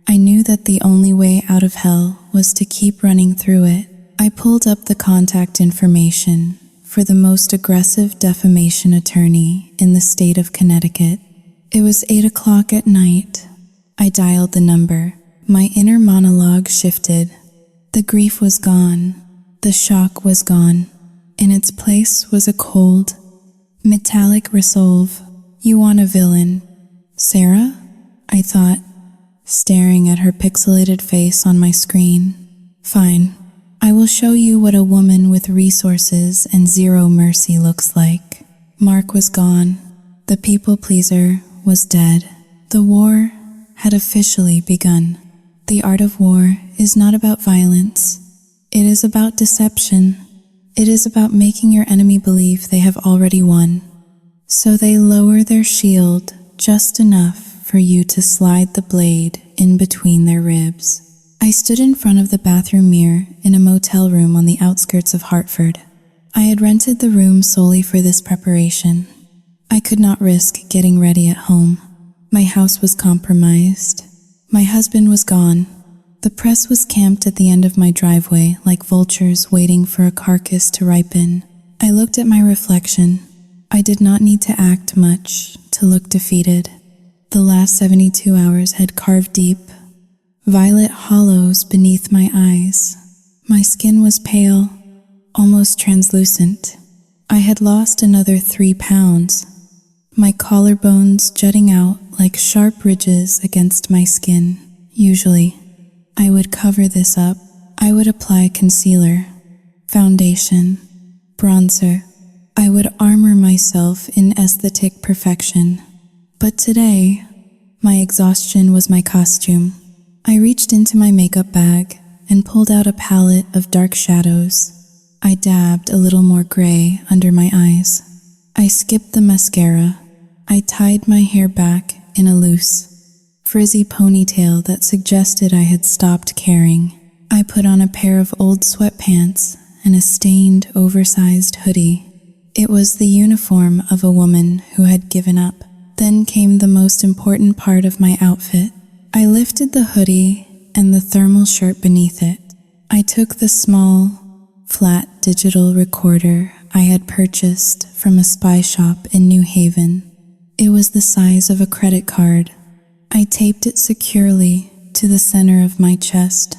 I knew that the only way out of hell was to keep running through it. I pulled up the contact information for the most aggressive defamation attorney in the state of Connecticut. It was 8 o'clock at night. I dialed the number. My inner monologue shifted. The grief was gone. The shock was gone. In its place was a cold, metallic resolve. You want a villain. Sarah? I thought, staring at her pixelated face on my screen. Fine. I will show you what a woman with resources and zero mercy looks like. Mark was gone. The people pleaser was dead. The war had officially begun. The art of war is not about violence. It is about deception. It is about making your enemy believe they have already won. So they lower their shield just enough for you to slide the blade in between their ribs. I stood in front of the bathroom mirror in a motel room on the outskirts of Hartford. I had rented the room solely for this preparation. I could not risk getting ready at home. My house was compromised. My husband was gone. The press was camped at the end of my driveway like vultures waiting for a carcass to ripen. I looked at my reflection. I did not need to act much to look defeated. The last 72 hours had carved deep, violet hollows beneath my eyes. My skin was pale, almost translucent. I had lost another 3 pounds, my collarbones jutting out like sharp ridges against my skin. Usually, I would cover this up. I would apply concealer, foundation, bronzer. I would armor myself in aesthetic perfection. But today, my exhaustion was my costume. I reached into my makeup bag and pulled out a palette of dark shadows. I dabbed a little more gray under my eyes. I skipped the mascara. I tied my hair back in a loose, frizzy ponytail that suggested I had stopped caring. I put on a pair of old sweatpants and a stained, oversized hoodie. It was the uniform of a woman who had given up. Then came the most important part of my outfit. I lifted the hoodie and the thermal shirt beneath it. I took the small, flat digital recorder I had purchased from a spy shop in New Haven. It was the size of a credit card. I taped it securely to the center of my chest,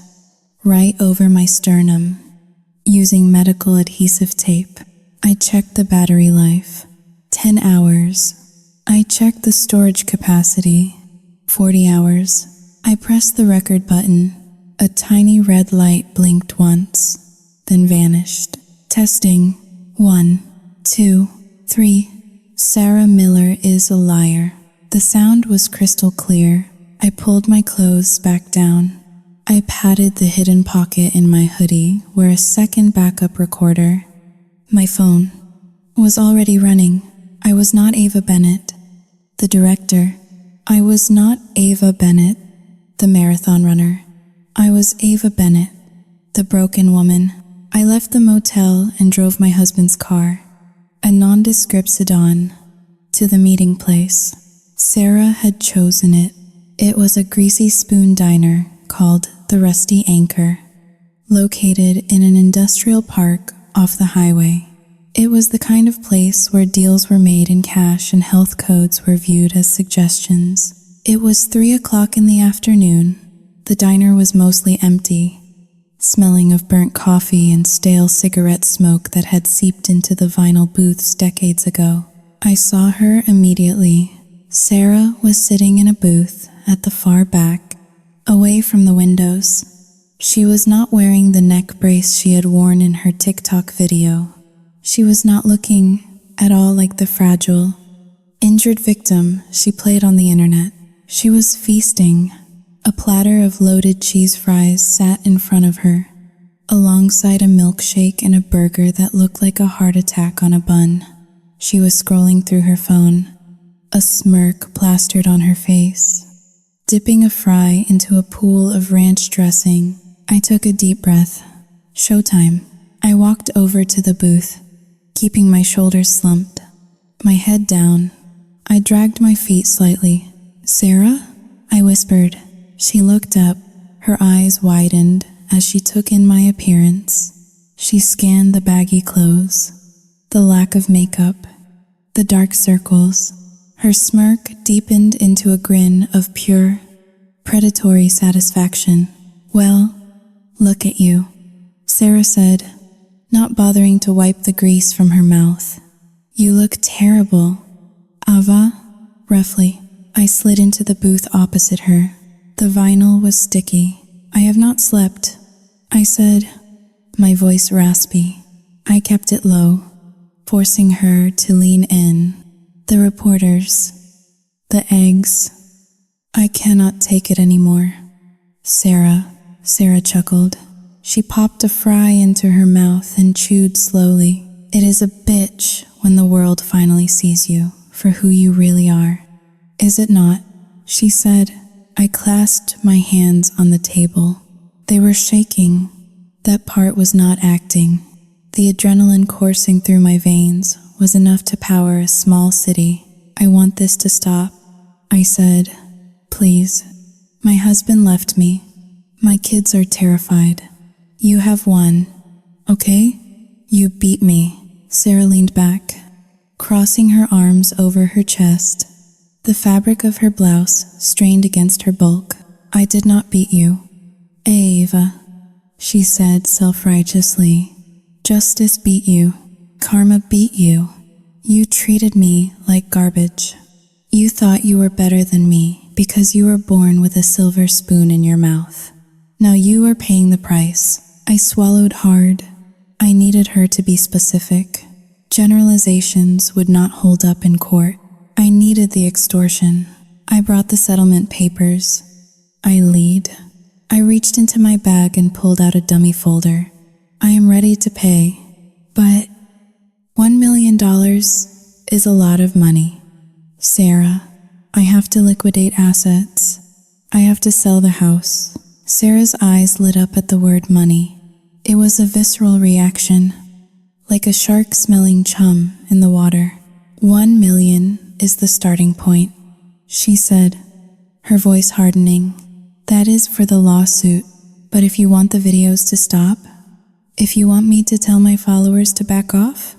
right over my sternum, using medical adhesive tape. I checked the battery life, 10 hours. I checked the storage capacity, 40 hours. I pressed the record button. A tiny red light blinked once, then vanished. Testing. 1, 2, 3. Sarah Miller is a liar. The sound was crystal clear. I pulled my clothes back down. I patted the hidden pocket in my hoodie where a second backup recorder, my phone, was already running. I was not Ava Bennett, the director. I was not Ava Bennett, the marathon runner. I was Ava Bennett, the broken woman. I left the motel and drove my husband's car, a nondescript sedan, to the meeting place. Sarah had chosen it. It was a greasy spoon diner called the Rusty Anchor, located in an industrial park off the highway. It was the kind of place where deals were made in cash and health codes were viewed as suggestions. It was 3 o'clock in the afternoon. The diner was mostly empty, smelling of burnt coffee and stale cigarette smoke that had seeped into the vinyl booths decades ago. I saw her immediately. Sarah was sitting in a booth at the far back, away from the windows. She was not wearing the neck brace she had worn in her TikTok video. She was not looking at all like the fragile, injured victim she played on the internet. She was feasting. A platter of loaded cheese fries sat in front of her, alongside a milkshake and a burger that looked like a heart attack on a bun. She was scrolling through her phone, a smirk plastered on her face, dipping a fry into a pool of ranch dressing. I took a deep breath. Showtime. I walked over to the booth, keeping my shoulders slumped, my head down. I dragged my feet slightly. "Sarah?" I whispered. She looked up, her eyes widened as she took in my appearance. She scanned the baggy clothes, the lack of makeup, the dark circles. Her smirk deepened into a grin of pure, predatory satisfaction. "Well, look at you," Sarah said, not bothering to wipe the grease from her mouth. "You look terrible." "Ava?" Roughly. I slid into the booth opposite her. The vinyl was sticky. "I have not slept," I said, my voice raspy. I kept it low, forcing her to lean in. "The reporters, the eggs. I cannot take it anymore." Sarah chuckled. She popped a fry into her mouth and chewed slowly. "It is a bitch when the world finally sees you for who you really are. Is it not?" she said. I clasped my hands on the table. They were shaking. That part was not acting. The adrenaline coursing through my veins was enough to power a small city. "I want this to stop," I said. "Please." My husband left me. My kids are terrified. "You have won, okay? You beat me." Sarah leaned back, crossing her arms over her chest. The fabric of her blouse strained against her bulk. "I did not beat you, Ava," she said self-righteously. "Justice beat you. Karma beat you. You treated me like garbage. You thought you were better than me because you were born with a silver spoon in your mouth. Now you are paying the price." I swallowed hard. I needed her to be specific. Generalizations would not hold up in court. I needed the extortion. I brought the settlement papers. I reached into my bag and pulled out a dummy folder. "I am ready to pay, but $1 million is a lot of money. Sarah, I have to liquidate assets. I have to sell the house." Sarah's eyes lit up at the word money. It was a visceral reaction, like a shark smelling chum in the water. $1 million is the starting point," she said, her voice hardening. "That is for the lawsuit, but if you want the videos to stop, if you want me to tell my followers to back off,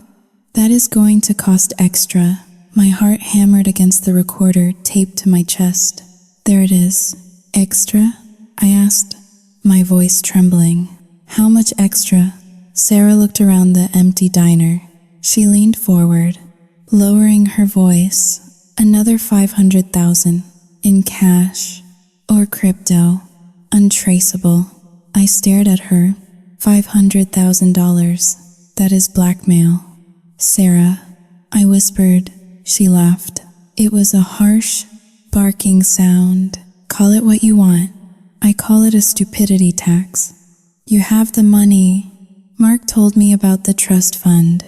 that is going to cost extra." My heart hammered against the recorder taped to my chest. "There it is." "Extra?" I asked, my voice trembling. "How much extra?" Sarah looked around the empty diner. She leaned forward, lowering her voice. "Another 500,000 in cash." or crypto. Untraceable. I stared at her. $500,000. That is blackmail. Sarah, I whispered. She laughed. It was a harsh, barking sound. Call it what you want. I call it a stupidity tax. You have the money. Mark told me about the trust fund.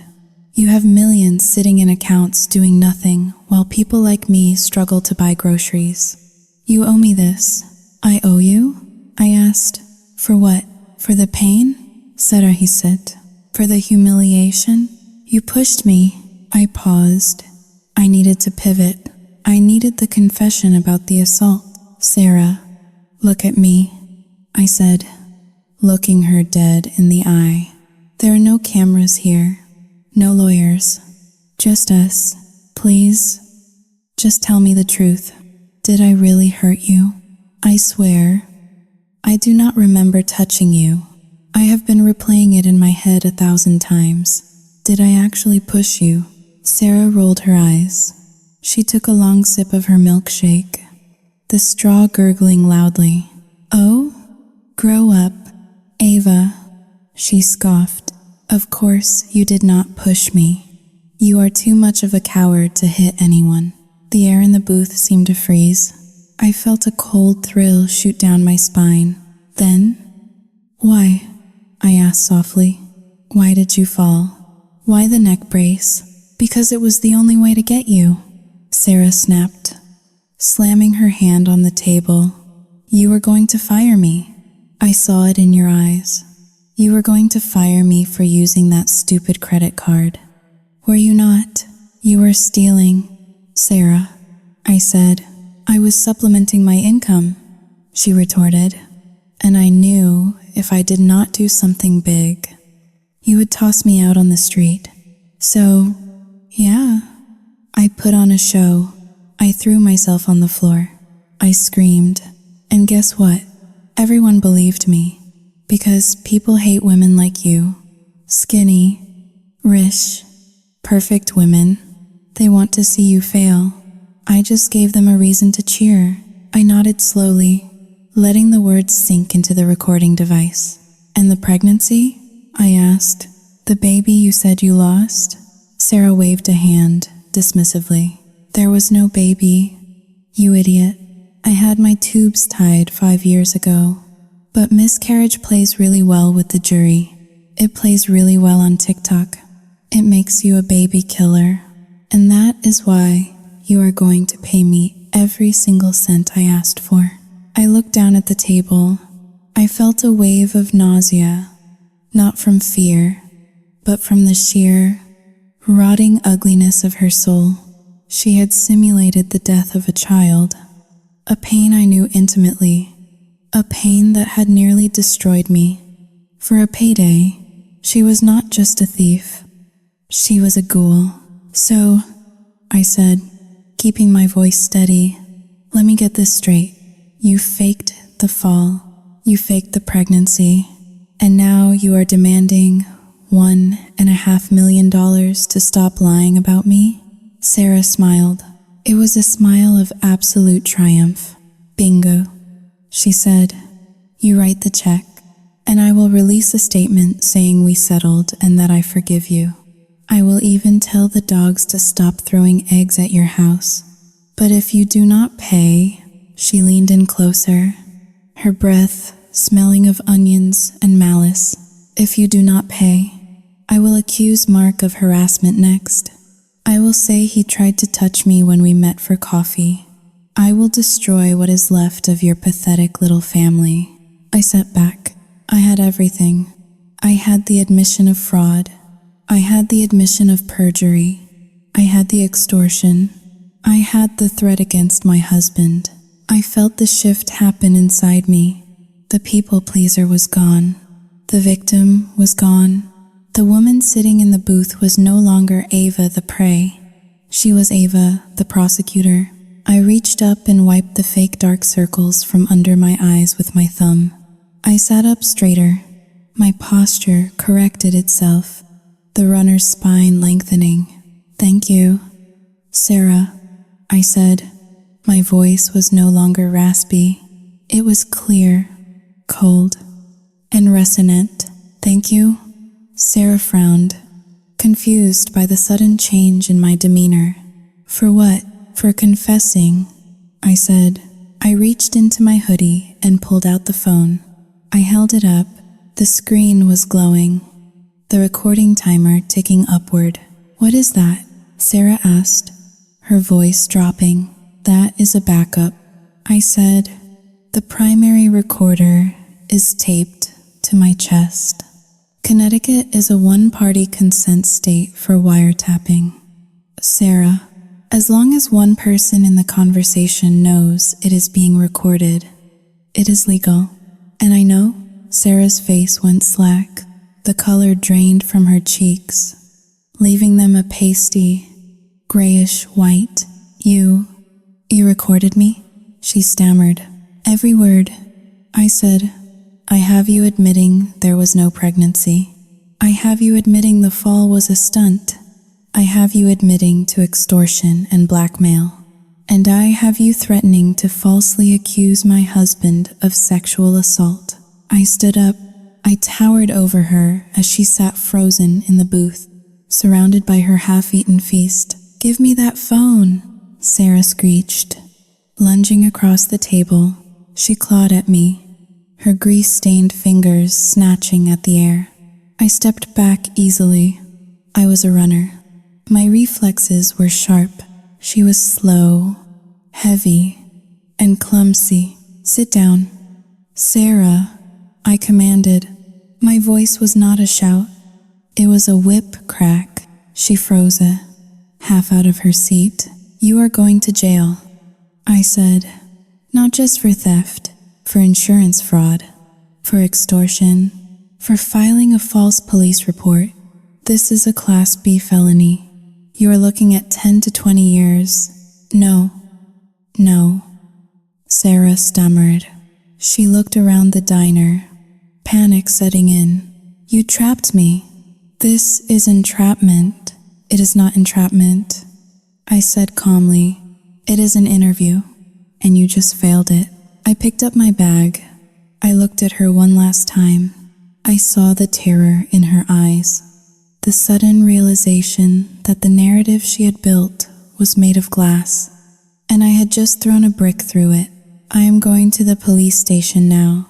You have millions sitting in accounts doing nothing while people like me struggle to buy groceries. You owe me this. I owe you? I asked. For what? For the pain? Sarah, he said. For the humiliation? You pushed me. I paused. I needed to pivot. I needed the confession about the assault. Sarah, look at me, I said, looking her dead in the eye. There are no cameras here, no lawyers, just us. Please, just tell me the truth. Did I really hurt you? I swear, I do not remember touching you. I have been replaying it in my head 1,000 times. Did I actually push you? Sarah rolled her eyes. She took a long sip of her milkshake, the straw gurgling loudly. Oh, grow up, Ava, she scoffed. Of course you did not push me. You are too much of a coward to hit anyone. The air in the booth seemed to freeze. I felt a cold thrill shoot down my spine. Then, why? I asked softly. Why did you fall? Why the neck brace? Because it was the only way to get you. Sarah snapped, slamming her hand on the table. You were going to fire me. I saw it in your eyes. You were going to fire me for using that stupid credit card. Were you not? You were stealing. Sarah, I said. I was supplementing my income, she retorted. And I knew if I did not do something big, you would toss me out on the street. So, yeah, I put on a show. I threw myself on the floor. I screamed. And guess what? Everyone believed me. Because people hate women like you. Skinny, rich, perfect women. They want to see you fail. I just gave them a reason to cheer. I nodded slowly, letting the words sink into the recording device. And the pregnancy? I asked. The baby you said you lost? Sarah waved a hand, dismissively. There was no baby. You idiot. I had my tubes tied 5 years ago. But miscarriage plays really well with the jury. It plays really well on TikTok. It makes you a baby killer. And that is why you are going to pay me every single cent I asked for. I looked down at the table. I felt a wave of nausea, not from fear, but from the sheer, rotting ugliness of her soul. She had simulated the death of a child, a pain I knew intimately, a pain that had nearly destroyed me. For a payday, she was not just a thief. She was a ghoul. So, I said, keeping my voice steady, let me get this straight. You faked the fall. You faked the pregnancy. And now you are demanding $1.5 million to stop lying about me? Sarah smiled. It was a smile of absolute triumph. Bingo. She said, you write the check, and I will release a statement saying we settled and that I forgive you. I will even tell the dogs to stop throwing eggs at your house. But if you do not pay, she leaned in closer, her breath smelling of onions and malice. If you do not pay, I will accuse Mark of harassment next. I will say he tried to touch me when we met for coffee. I will destroy what is left of your pathetic little family. I sat back. I had everything. I had the admission of fraud. I had the admission of perjury. I had the extortion. I had the threat against my husband. I felt the shift happen inside me. The people pleaser was gone. The victim was gone. The woman sitting in the booth was no longer Ava the prey. She was Ava the prosecutor. I reached up and wiped the fake dark circles from under my eyes with my thumb. I sat up straighter. My posture corrected itself, the runner's spine lengthening. Thank you, Sarah, I said. My voice was no longer raspy. It was clear, cold, and resonant. Thank you? Sarah frowned, confused by the sudden change in my demeanor. For what? For confessing, I said. I reached into my hoodie and pulled out the phone. I held it up. The screen was glowing, the recording timer ticking upward. What is that? Sarah asked, her voice dropping. That is a backup, I said. The primary recorder is taped to my chest. Connecticut is a one-party consent state for wiretapping. Sarah, as long as one person in the conversation knows it is being recorded, it is legal. And I know. Sarah's face went slack. The color drained from her cheeks, leaving them a pasty, grayish white. You recorded me? She stammered. Every word. I said, I have you admitting there was no pregnancy. I have you admitting the fall was a stunt. I have you admitting to extortion and blackmail. And I have you threatening to falsely accuse my husband of sexual assault. I stood up. I towered over her as she sat frozen in the booth, surrounded by her half-eaten feast. Give me that phone, Sarah screeched. Lunging across the table, she clawed at me, her grease-stained fingers snatching at the air. I stepped back easily. I was a runner. My reflexes were sharp. She was slow, heavy, and clumsy. Sit down. Sarah, I commanded. My voice was not a shout. It was a whip crack. She froze half out of her seat. You are going to jail, I said. Not just for theft, for insurance fraud, for extortion, for filing a false police report. This is a Class B felony. You are looking at 10 to 20 years. No, Sarah stammered. She looked around the diner, panic setting in. You trapped me. This is entrapment. It is not entrapment, I said calmly. It is an interview, and you just failed it. I picked up my bag. I looked at her one last time. I saw the terror in her eyes, the sudden realization that the narrative she had built was made of glass, and I had just thrown a brick through it. I am going to the police station now,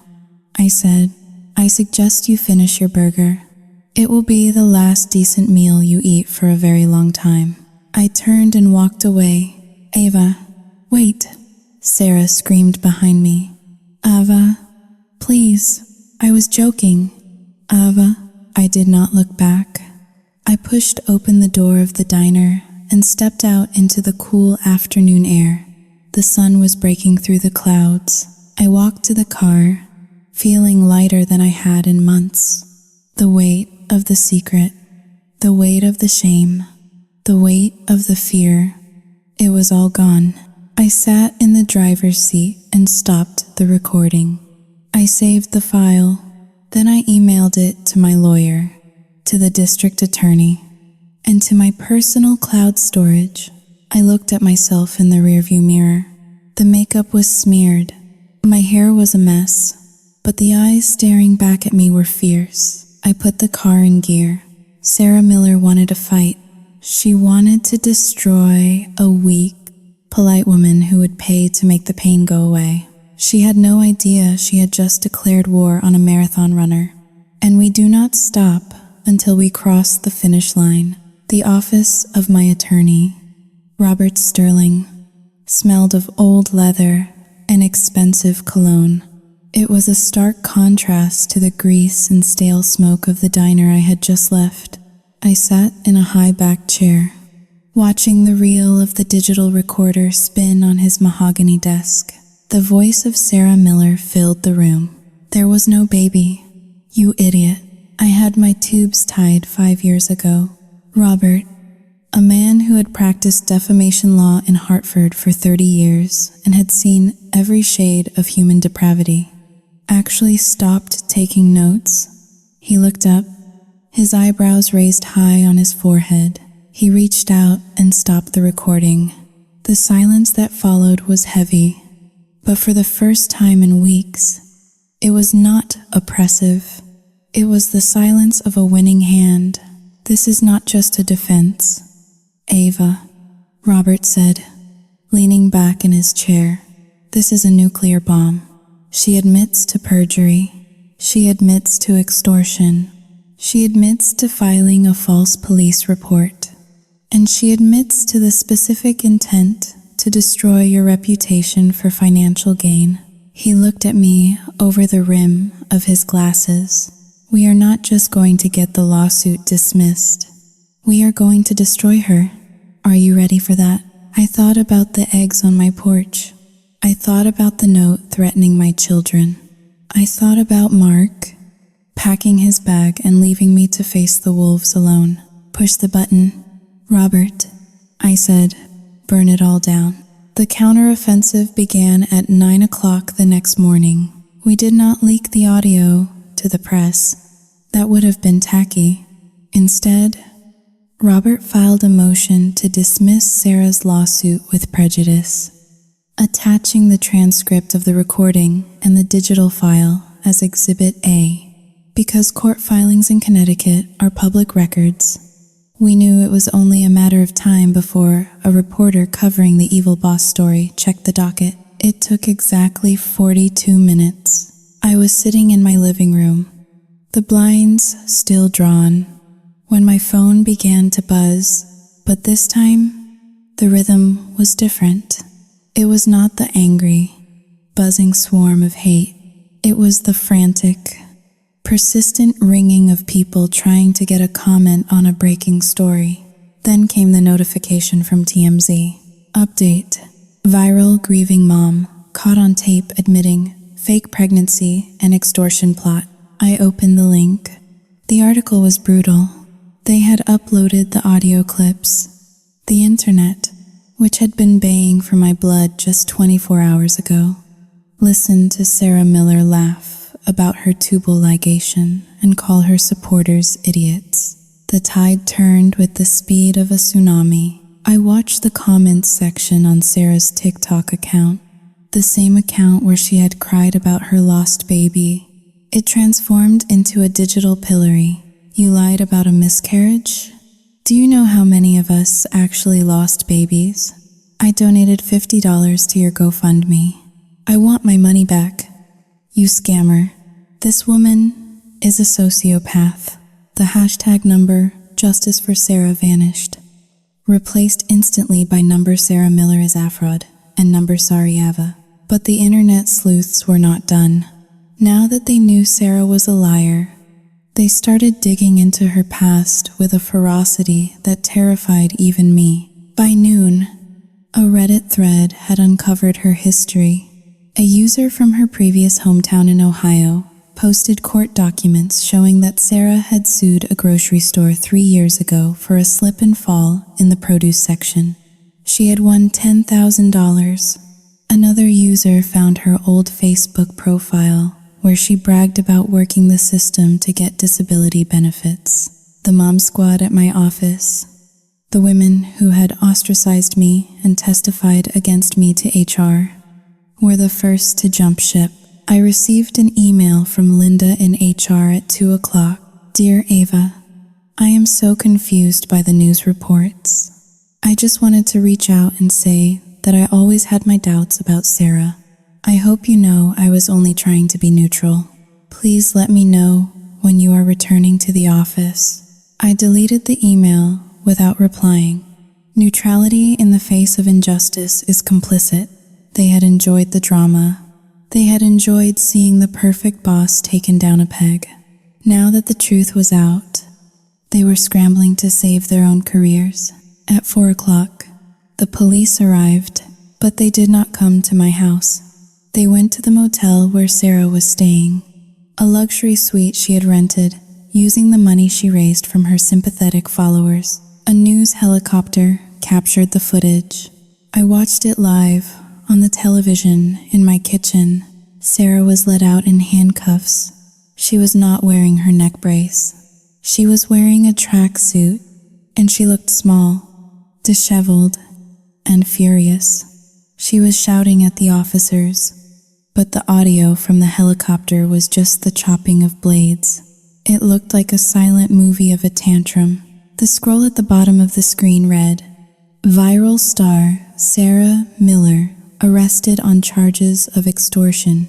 I said. I suggest you finish your burger. It will be the last decent meal you eat for a very long time. I turned and walked away. Ava, wait, Sarah screamed behind me. Ava, please, I was joking. Ava, I did not look back. I pushed open the door of the diner and stepped out into the cool afternoon air. The sun was breaking through the clouds. I walked to the car, feeling lighter than I had in months. The weight of the secret, the weight of the shame, the weight of the fear, it was all gone. I sat in the driver's seat and stopped the recording. I saved the file, then I emailed it to my lawyer, to the district attorney, and to my personal cloud storage. I looked at myself in the rearview mirror. The makeup was smeared. My hair was a mess, but the eyes staring back at me were fierce. I put the car in gear. Sarah Miller wanted a fight. She wanted to destroy a weak, polite woman who would pay to make the pain go away. She had no idea she had just declared war on a marathon runner. And we do not stop until we cross the finish line. The office of my attorney, Robert Sterling, smelled of old leather and expensive cologne. It was a stark contrast to the grease and stale smoke of the diner I had just left. I sat in a high-backed chair, watching the reel of the digital recorder spin on his mahogany desk. The voice of Sarah Miller filled the room. There was no baby. You idiot. I had my tubes tied 5 years ago. Robert, a man who had practiced defamation law in Hartford for 30 years and had seen every shade of human depravity, actually stopped taking notes. He looked up, his eyebrows raised high on his forehead. He reached out and stopped the recording. The silence that followed was heavy, But for the first time in weeks, it was not oppressive. It was the silence of a winning hand. "This is not just a defense, Ava," Robert said, leaning back in his chair. "This is a nuclear bomb. She admits to perjury. She admits to extortion. She admits to filing a false police report. And she admits to the specific intent to destroy your reputation for financial gain." He looked at me over the rim of his glasses. "We are not just going to get the lawsuit dismissed. We are going to destroy her. Are you ready for that?" I thought about the eggs on my porch. I thought about the note threatening my children. I thought about Mark packing his bag and leaving me to face the wolves alone. "Push the button, Robert," I said. "Burn it all down." The counteroffensive began at 9 o'clock the next morning. We did not leak the audio to the press. That would have been tacky. Instead, Robert filed a motion to dismiss Sarah's lawsuit with prejudice, attaching the transcript of the recording and the digital file as Exhibit A. Because court filings in Connecticut are public records, we knew it was only a matter of time before a reporter covering the evil boss story checked the docket. It took exactly 42 minutes. I was sitting in my living room, the blinds still drawn, when my phone began to buzz, but this time, the rhythm was different. It was not the angry, buzzing swarm of hate. It was the frantic, persistent ringing of people trying to get a comment on a breaking story. Then came the notification from TMZ. Update: viral grieving mom caught on tape admitting fake pregnancy and extortion plot. I opened the link. The article was brutal. They had uploaded the audio clips. The internet, which had been baying for my blood just 24 hours ago, listened to Sarah Miller laugh about her tubal ligation and call her supporters idiots. The tide turned with the speed of a tsunami. I watched the comments section on Sarah's TikTok account, the same account where she had cried about her lost baby. It transformed into a digital pillory. "You lied about a miscarriage? Do you know how many of us actually lost babies? I donated $50 to your GoFundMe. I want my money back. You scammer. This woman is a sociopath." The hashtag number Justice for Sarah vanished, replaced instantly by number Sarah Miller is Afrod and number Sorry Ava. But the internet sleuths were not done. Now that they knew Sarah was a liar, they started digging into her past with a ferocity that terrified even me. By noon, a Reddit thread had uncovered her history. A user from her previous hometown in Ohio posted court documents showing that Sarah had sued a grocery store 3 years ago for a slip and fall in the produce section. She had won $10,000. Another user found her old Facebook profile where she bragged about working the system to get disability benefits. The mom squad at my office, the women who had ostracized me and testified against me to HR, were the first to jump ship. I received an email from Linda in HR at 2 o'clock. "Dear Ava, I am so confused by the news reports. I just wanted to reach out and say that I always had my doubts about Sarah. I hope you know I was only trying to be neutral. Please let me know when you are returning to the office." I deleted the email without replying. Neutrality in the face of injustice is complicit. They had enjoyed the drama. They had enjoyed seeing the perfect boss taken down a peg. Now that the truth was out, they were scrambling to save their own careers. At 4 o'clock, the police arrived, but they did not come to my house. They went to the motel where Sarah was staying, a luxury suite she had rented, using the money she raised from her sympathetic followers. A news helicopter captured the footage. I watched it live on the television in my kitchen. Sarah was let out in handcuffs. She was not wearing her neck brace. She was wearing a tracksuit, and she looked small, disheveled, and furious. She was shouting at the officers, but the audio from the helicopter was just the chopping of blades. It looked like a silent movie of a tantrum. The scroll at the bottom of the screen read, "Viral star Sarah Miller arrested on charges of extortion,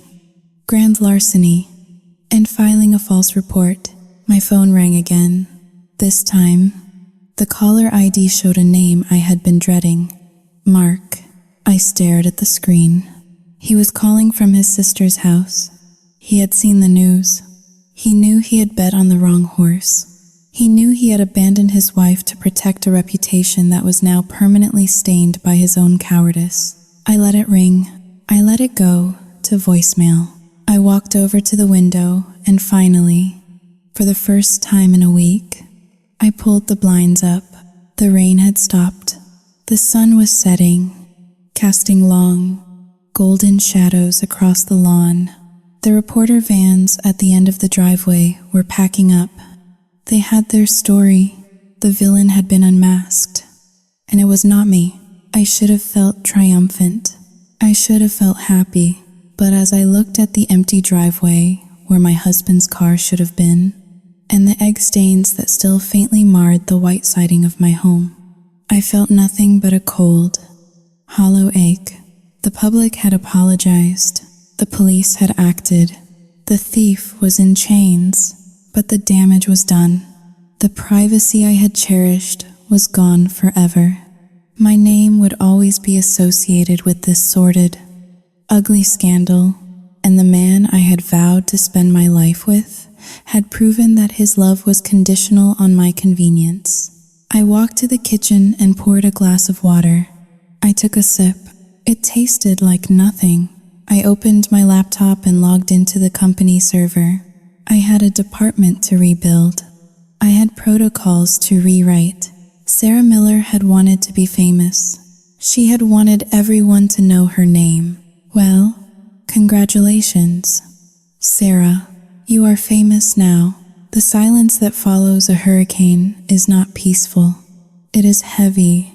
grand larceny, and filing a false report." My phone rang again. This time, the caller ID showed a name I had been dreading. Mark. I stared at the screen. He was calling from his sister's house. He had seen the news. He knew he had bet on the wrong horse. He knew he had abandoned his wife to protect a reputation that was now permanently stained by his own cowardice. I let it ring. I let it go to voicemail. I walked over to the window and finally, for the first time in a week, I pulled the blinds up. The rain had stopped. The sun was setting, casting long, golden shadows across the lawn. The reporter vans at the end of the driveway were packing up. They had their story. The villain had been unmasked. And it was not me. I should have felt triumphant. I should have felt happy. But as I looked at the empty driveway where my husband's car should have been, and the egg stains that still faintly marred the white siding of my home, I felt nothing but a cold, hollow ache. The public had apologized. The police had acted. The thief was in chains, but the damage was done. The privacy I had cherished was gone forever. My name would always be associated with this sordid, ugly scandal, and the man I had vowed to spend my life with had proven that his love was conditional on my convenience. I walked to the kitchen and poured a glass of water. I took a sip. It tasted like nothing. I opened my laptop and logged into the company server. I had a department to rebuild. I had protocols to rewrite. Sarah Miller had wanted to be famous. She had wanted everyone to know her name. Well, congratulations, Sarah. You are famous now. The silence that follows a hurricane is not peaceful. It is heavy.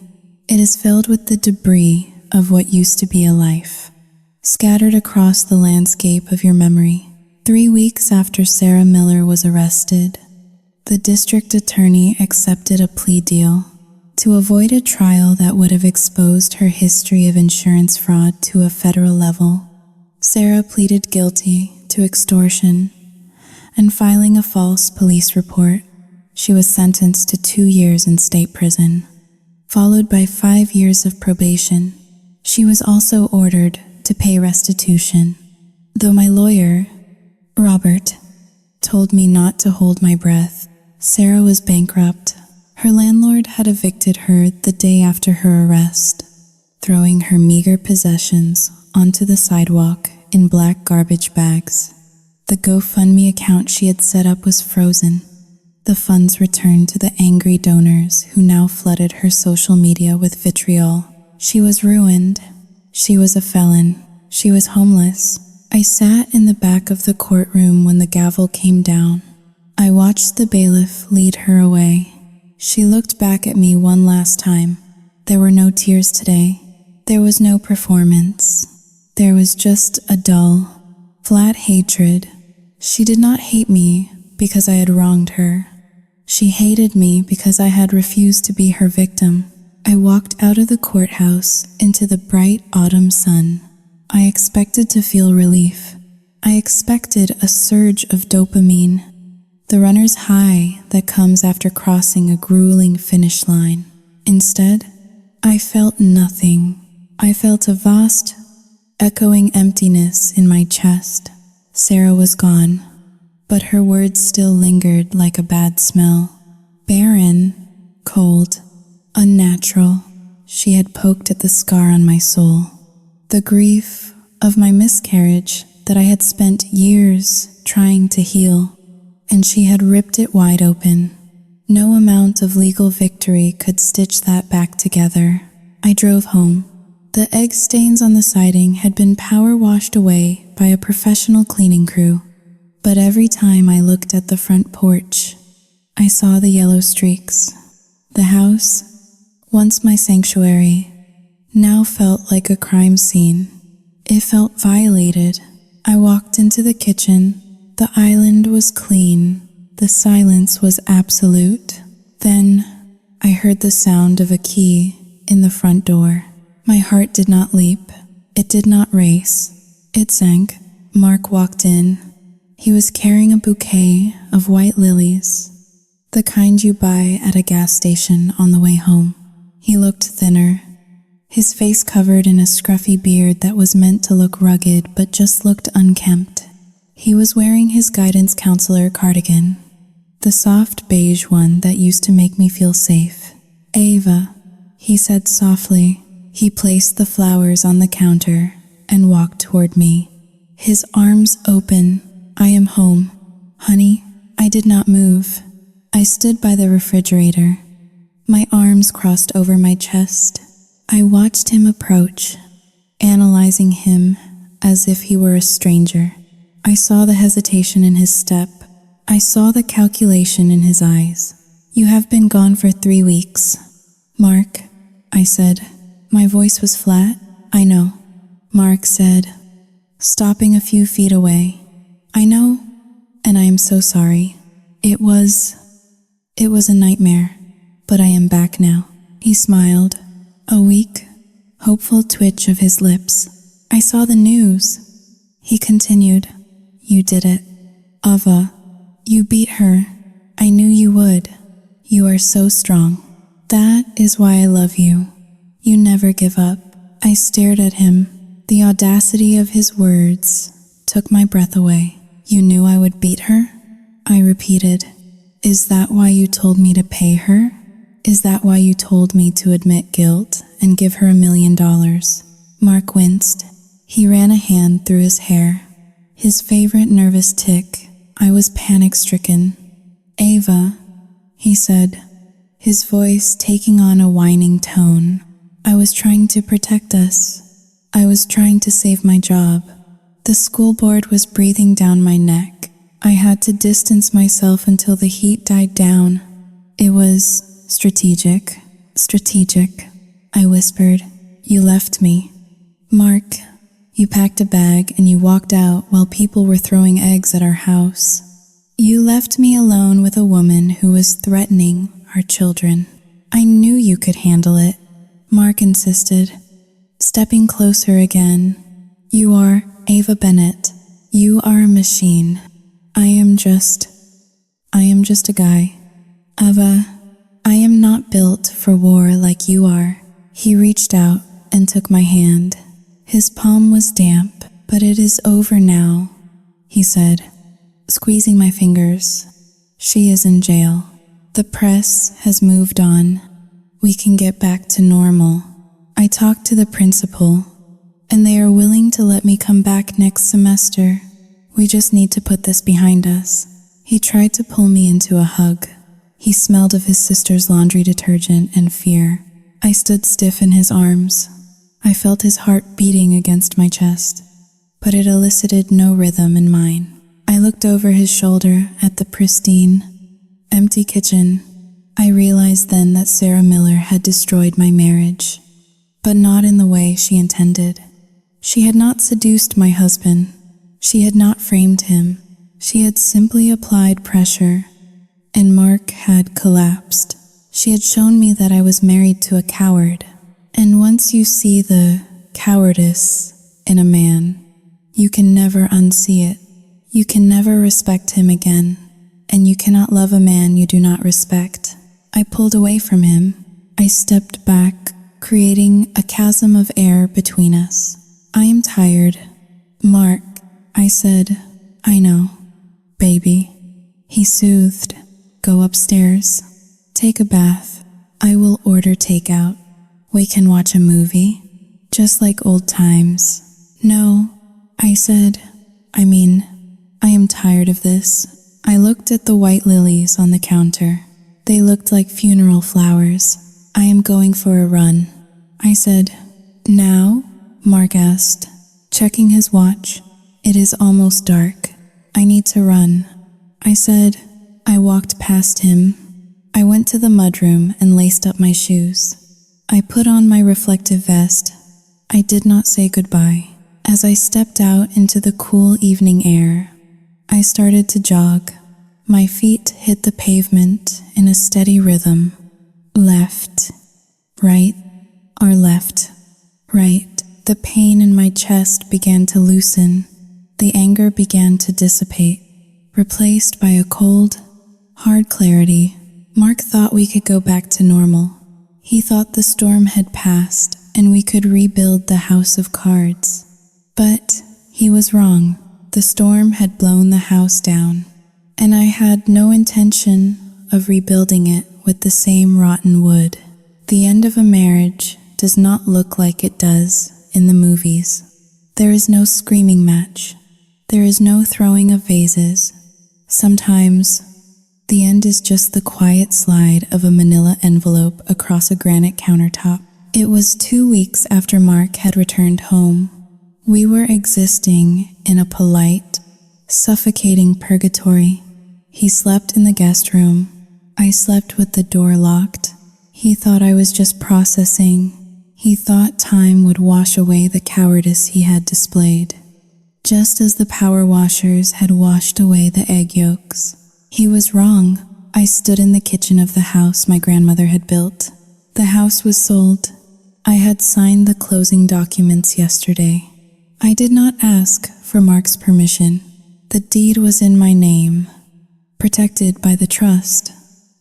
It is filled with the debris of what used to be a life, scattered across the landscape of your memory. 3 weeks after Sarah Miller was arrested, the district attorney accepted a plea deal to avoid a trial that would have exposed her history of insurance fraud to a federal level. Sarah pleaded guilty to extortion and filing a false police report. She was sentenced to 2 years in state prison, followed by 5 years of probation. She was also ordered to pay restitution, though my lawyer, Robert, told me not to hold my breath. Sarah was bankrupt. Her landlord had evicted her the day after her arrest, throwing her meager possessions onto the sidewalk in black garbage bags. The GoFundMe account she had set up was frozen. The funds returned to the angry donors who now flooded her social media with vitriol. She was ruined. She was a felon. She was homeless. I sat in the back of the courtroom when the gavel came down. I watched the bailiff lead her away. She looked back at me one last time. There were no tears today. There was no performance. There was just a dull, flat hatred. She did not hate me because I had wronged her. She hated me because I had refused to be her victim. I walked out of the courthouse into the bright autumn sun. I expected to feel relief. I expected a surge of dopamine, the runner's high that comes after crossing a grueling finish line. Instead, I felt nothing. I felt a vast, echoing emptiness in my chest. Sarah was gone, but her words still lingered like a bad smell. Barren, cold, unnatural. She had poked at the scar on my soul. The grief of my miscarriage that I had spent years trying to heal, and she had ripped it wide open. No amount of legal victory could stitch that back together. I drove home. The egg stains on the siding had been power washed away by a professional cleaning crew, but every time I looked at the front porch, I saw the yellow streaks. The house, once my sanctuary, now felt like a crime scene. It felt violated. I walked into the kitchen. The island was clean. The silence was absolute. Then I heard the sound of a key in the front door. My heart did not leap. It did not race. It sank. Mark walked in. He was carrying a bouquet of white lilies, the kind you buy at a gas station on the way home. He looked thinner, his face covered in a scruffy beard that was meant to look rugged but just looked unkempt. He was wearing his guidance counselor cardigan, the soft beige one that used to make me feel safe. "Ava," he said softly. He placed the flowers on the counter and walked toward me, his arms open. "I am home, honey." I did not move. I stood by the refrigerator, my arms crossed over my chest. I watched him approach, analyzing him as if he were a stranger. I saw the hesitation in his step. I saw the calculation in his eyes. "You have been gone for 3 weeks. Mark," I said. My voice was flat. "I know," Mark said, stopping a few feet away. "I know, and I am so sorry. It was a nightmare, but I am back now." He smiled, a weak, hopeful twitch of his lips. "I saw the news." He continued, "You did it. Ava, you beat her. I knew you would. You are so strong. That is why I love you. You never give up." I stared at him. The audacity of his words took my breath away. "You knew I would beat her?" I repeated. "Is that why you told me to pay her? Is that why you told me to admit guilt and give her $1 million? Mark winced. He ran a hand through his hair, his favorite nervous tick. I was panic-stricken. "Ava," he said, his voice taking on a whining tone. "I was trying to protect us. I was trying to save my job." The school board was breathing down my neck. I had to distance myself until the heat died down. "It was strategic, I whispered. "You left me. Mark, you packed a bag and you walked out while people were throwing eggs at our house. You left me alone with a woman who was threatening our children. I knew you could handle it," Mark insisted, stepping closer again. "You are Ava Bennett. You are a machine. I am just a guy. Ava, I am not built for war like you are." He reached out and took my hand. His palm was damp. "But it is over now," he said, squeezing my fingers. "She is in jail. The press has moved on. We can get back to normal." I talked to the principal, and they are willing to let me come back next semester. "We just need to put this behind us." He tried to pull me into a hug. He smelled of his sister's laundry detergent and fear. I stood stiff in his arms. I felt his heart beating against my chest, but it elicited no rhythm in mine. I looked over his shoulder at the pristine, empty kitchen. I realized then that Sarah Miller had destroyed my marriage, but not in the way she intended. She had not seduced my husband. She had not framed him. She had simply applied pressure, and Mark had collapsed. She had shown me that I was married to a coward, and once you see the cowardice in a man, you can never unsee it. You can never respect him again, and you cannot love a man you do not respect. I pulled away from him. I stepped back, creating a chasm of air between us. "I am tired, Mark," I said. "I know, baby." He soothed. "Go upstairs. Take a bath. I will order takeout. We can watch a movie, just like old times." "No," I said. I am tired of this." I looked at the white lilies on the counter. They looked like funeral flowers. "I am going for a run," I said. "Now?" Mark asked, checking his watch. "It is almost dark. I need to run," I said. I walked past him. I went to the mudroom and laced up my shoes. I put on my reflective vest. I did not say goodbye. As I stepped out into the cool evening air, I started to jog. My feet hit the pavement in a steady rhythm. Left, right, or left, right. The pain in my chest began to loosen. The anger began to dissipate, replaced by a cold, hard clarity. Mark thought we could go back to normal. He thought the storm had passed and we could rebuild the house of cards. But he was wrong. The storm had blown the house down, and I had no intention of rebuilding it with the same rotten wood. The end of a marriage does not look like it does in the movies. There is no screaming match. There is no throwing of vases. Sometimes, the end is just the quiet slide of a manila envelope across a granite countertop. It was 2 weeks after Mark had returned home. We were existing in a polite, suffocating purgatory. He slept in the guest room. I slept with the door locked. He thought I was just processing. He thought time would wash away the cowardice he had displayed, just as the power washers had washed away the egg yolks. He was wrong. I stood in the kitchen of the house my grandmother had built. The house was sold. I had signed the closing documents yesterday. I did not ask for Mark's permission. The deed was in my name, protected by the trust.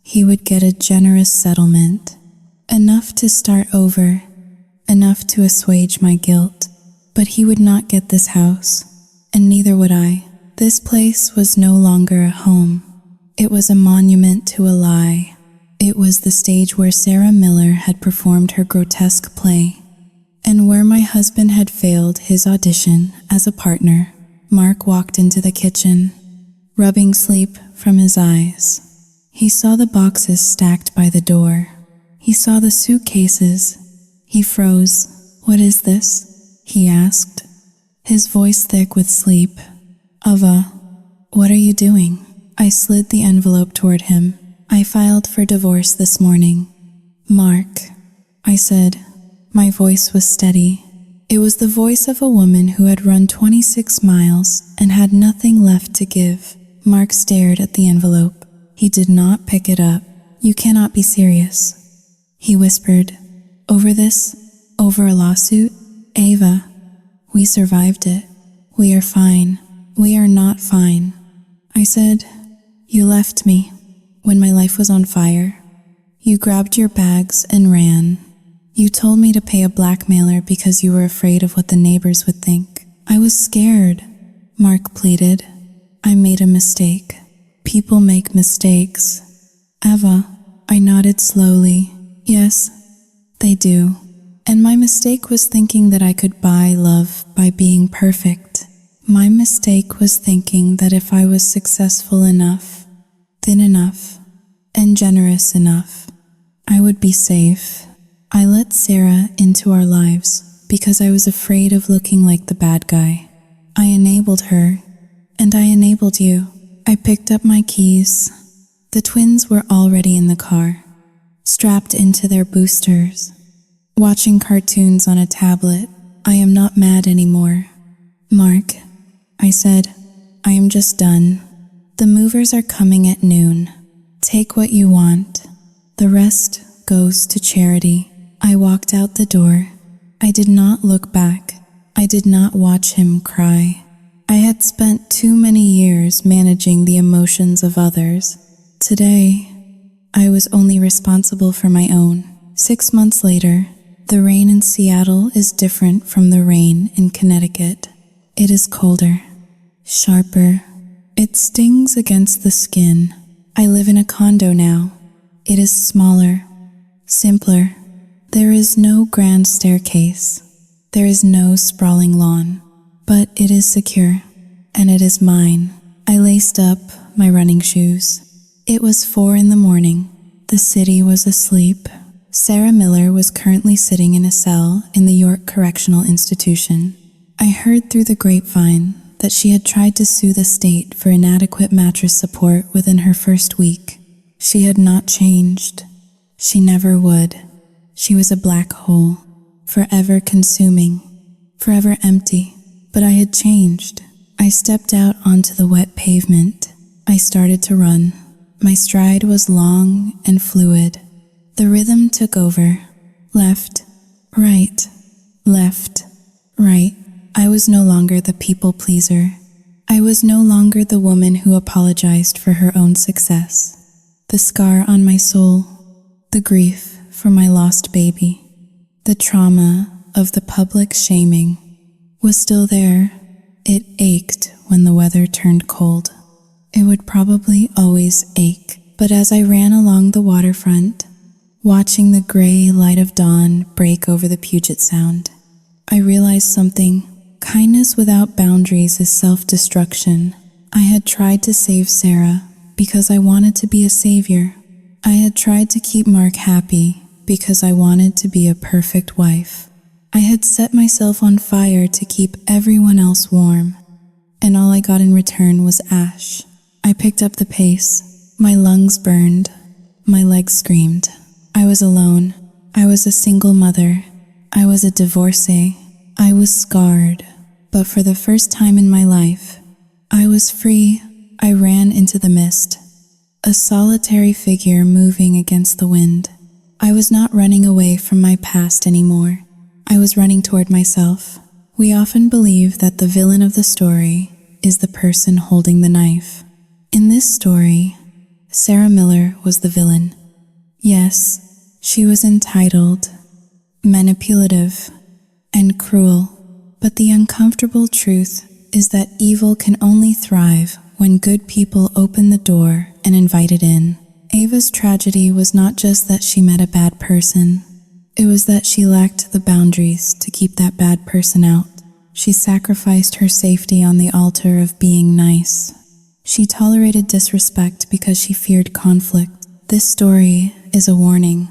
He would get a generous settlement, enough to start over, enough to assuage my guilt. But he would not get this house, and neither would I. This place was no longer a home. It was a monument to a lie. It was the stage where Sarah Miller had performed her grotesque play, and where my husband had failed his audition as a partner. Mark walked into the kitchen, rubbing sleep from his eyes. He saw the boxes stacked by the door. He saw the suitcases. He froze. "What is this?" he asked, his voice thick with sleep. "Ava, what are you doing?" I slid the envelope toward him. "I filed for divorce this morning." "Mark," I said. My voice was steady. It was the voice of a woman who had run 26 miles and had nothing left to give. Mark stared at the envelope. He did not pick it up. "You cannot be serious," he whispered. "Over this? Over a lawsuit? Ava, we survived it. We are fine." "We are not fine," I said. "You left me when my life was on fire. You grabbed your bags and ran. You told me to pay a blackmailer because you were afraid of what the neighbors would think." "I was scared," Mark pleaded. "I made a mistake. People make mistakes." "Ava," I nodded slowly. "Yes, they do. And my mistake was thinking that I could buy love by being perfect. My mistake was thinking that if I was successful enough, thin enough, and generous enough, I would be safe. I let Sarah into our lives because I was afraid of looking like the bad guy. I enabled her, and I enabled you." I picked up my keys. The twins were already in the car, strapped into their boosters, watching cartoons on a tablet. "I am not mad anymore, Mark," I said. "I am just done. The movers are coming at noon. Take what you want. The rest goes to charity." I walked out the door. I did not look back. I did not watch him cry. I had spent too many years managing the emotions of others. Today, I was only responsible for my own. 6 months later, the rain in Seattle is different from the rain in Connecticut. It is colder, sharper. It stings against the skin. I live in a condo now. It is smaller, simpler. There is no grand staircase. There is no sprawling lawn. But it is secure, and it is mine. I laced up my running shoes. It was 4 in the morning. The city was asleep. Sarah Miller was currently sitting in a cell in the York Correctional Institution. I heard through the grapevine that she had tried to sue the state for inadequate mattress support within her first week. She had not changed. She never would. She was a black hole, forever consuming, forever empty. But I had changed. I stepped out onto the wet pavement. I started to run. My stride was long and fluid. The rhythm took over. Left, right, left, right. I was no longer the people pleaser. I was no longer the woman who apologized for her own success. The scar on my soul, the grief for my lost baby, the trauma of the public shaming was still there. It ached when the weather turned cold. It would probably always ache. But as I ran along the waterfront, watching the gray light of dawn break over the Puget Sound, I realized something. Kindness without boundaries is self-destruction. I had tried to save Sarah because I wanted to be a savior. I had tried to keep Mark happy because I wanted to be a perfect wife. I had set myself on fire to keep everyone else warm, and all I got in return was ash. I picked up the pace. My lungs burned. My legs screamed. I was alone. I was a single mother. I was a divorcee. I was scarred. But for the first time in my life, I was free. I ran into the mist, a solitary figure moving against the wind. I was not running away from my past anymore. I was running toward myself. We often believe that the villain of the story is the person holding the knife. In this story, Sarah Miller was the villain. Yes, she was entitled, manipulative, and cruel. But the uncomfortable truth is that evil can only thrive when good people open the door and invite it in. Ava's tragedy was not just that she met a bad person. It was that she lacked the boundaries to keep that bad person out. She sacrificed her safety on the altar of being nice. She tolerated disrespect because she feared conflict. This story is a warning.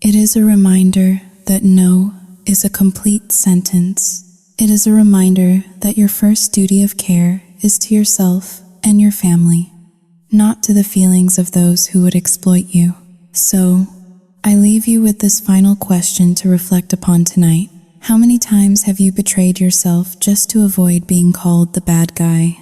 It is a reminder that no is a complete sentence. It is a reminder that your first duty of care is to yourself and your family, not to the feelings of those who would exploit you. So, I leave you with this final question to reflect upon tonight. How many times have you betrayed yourself just to avoid being called the bad guy?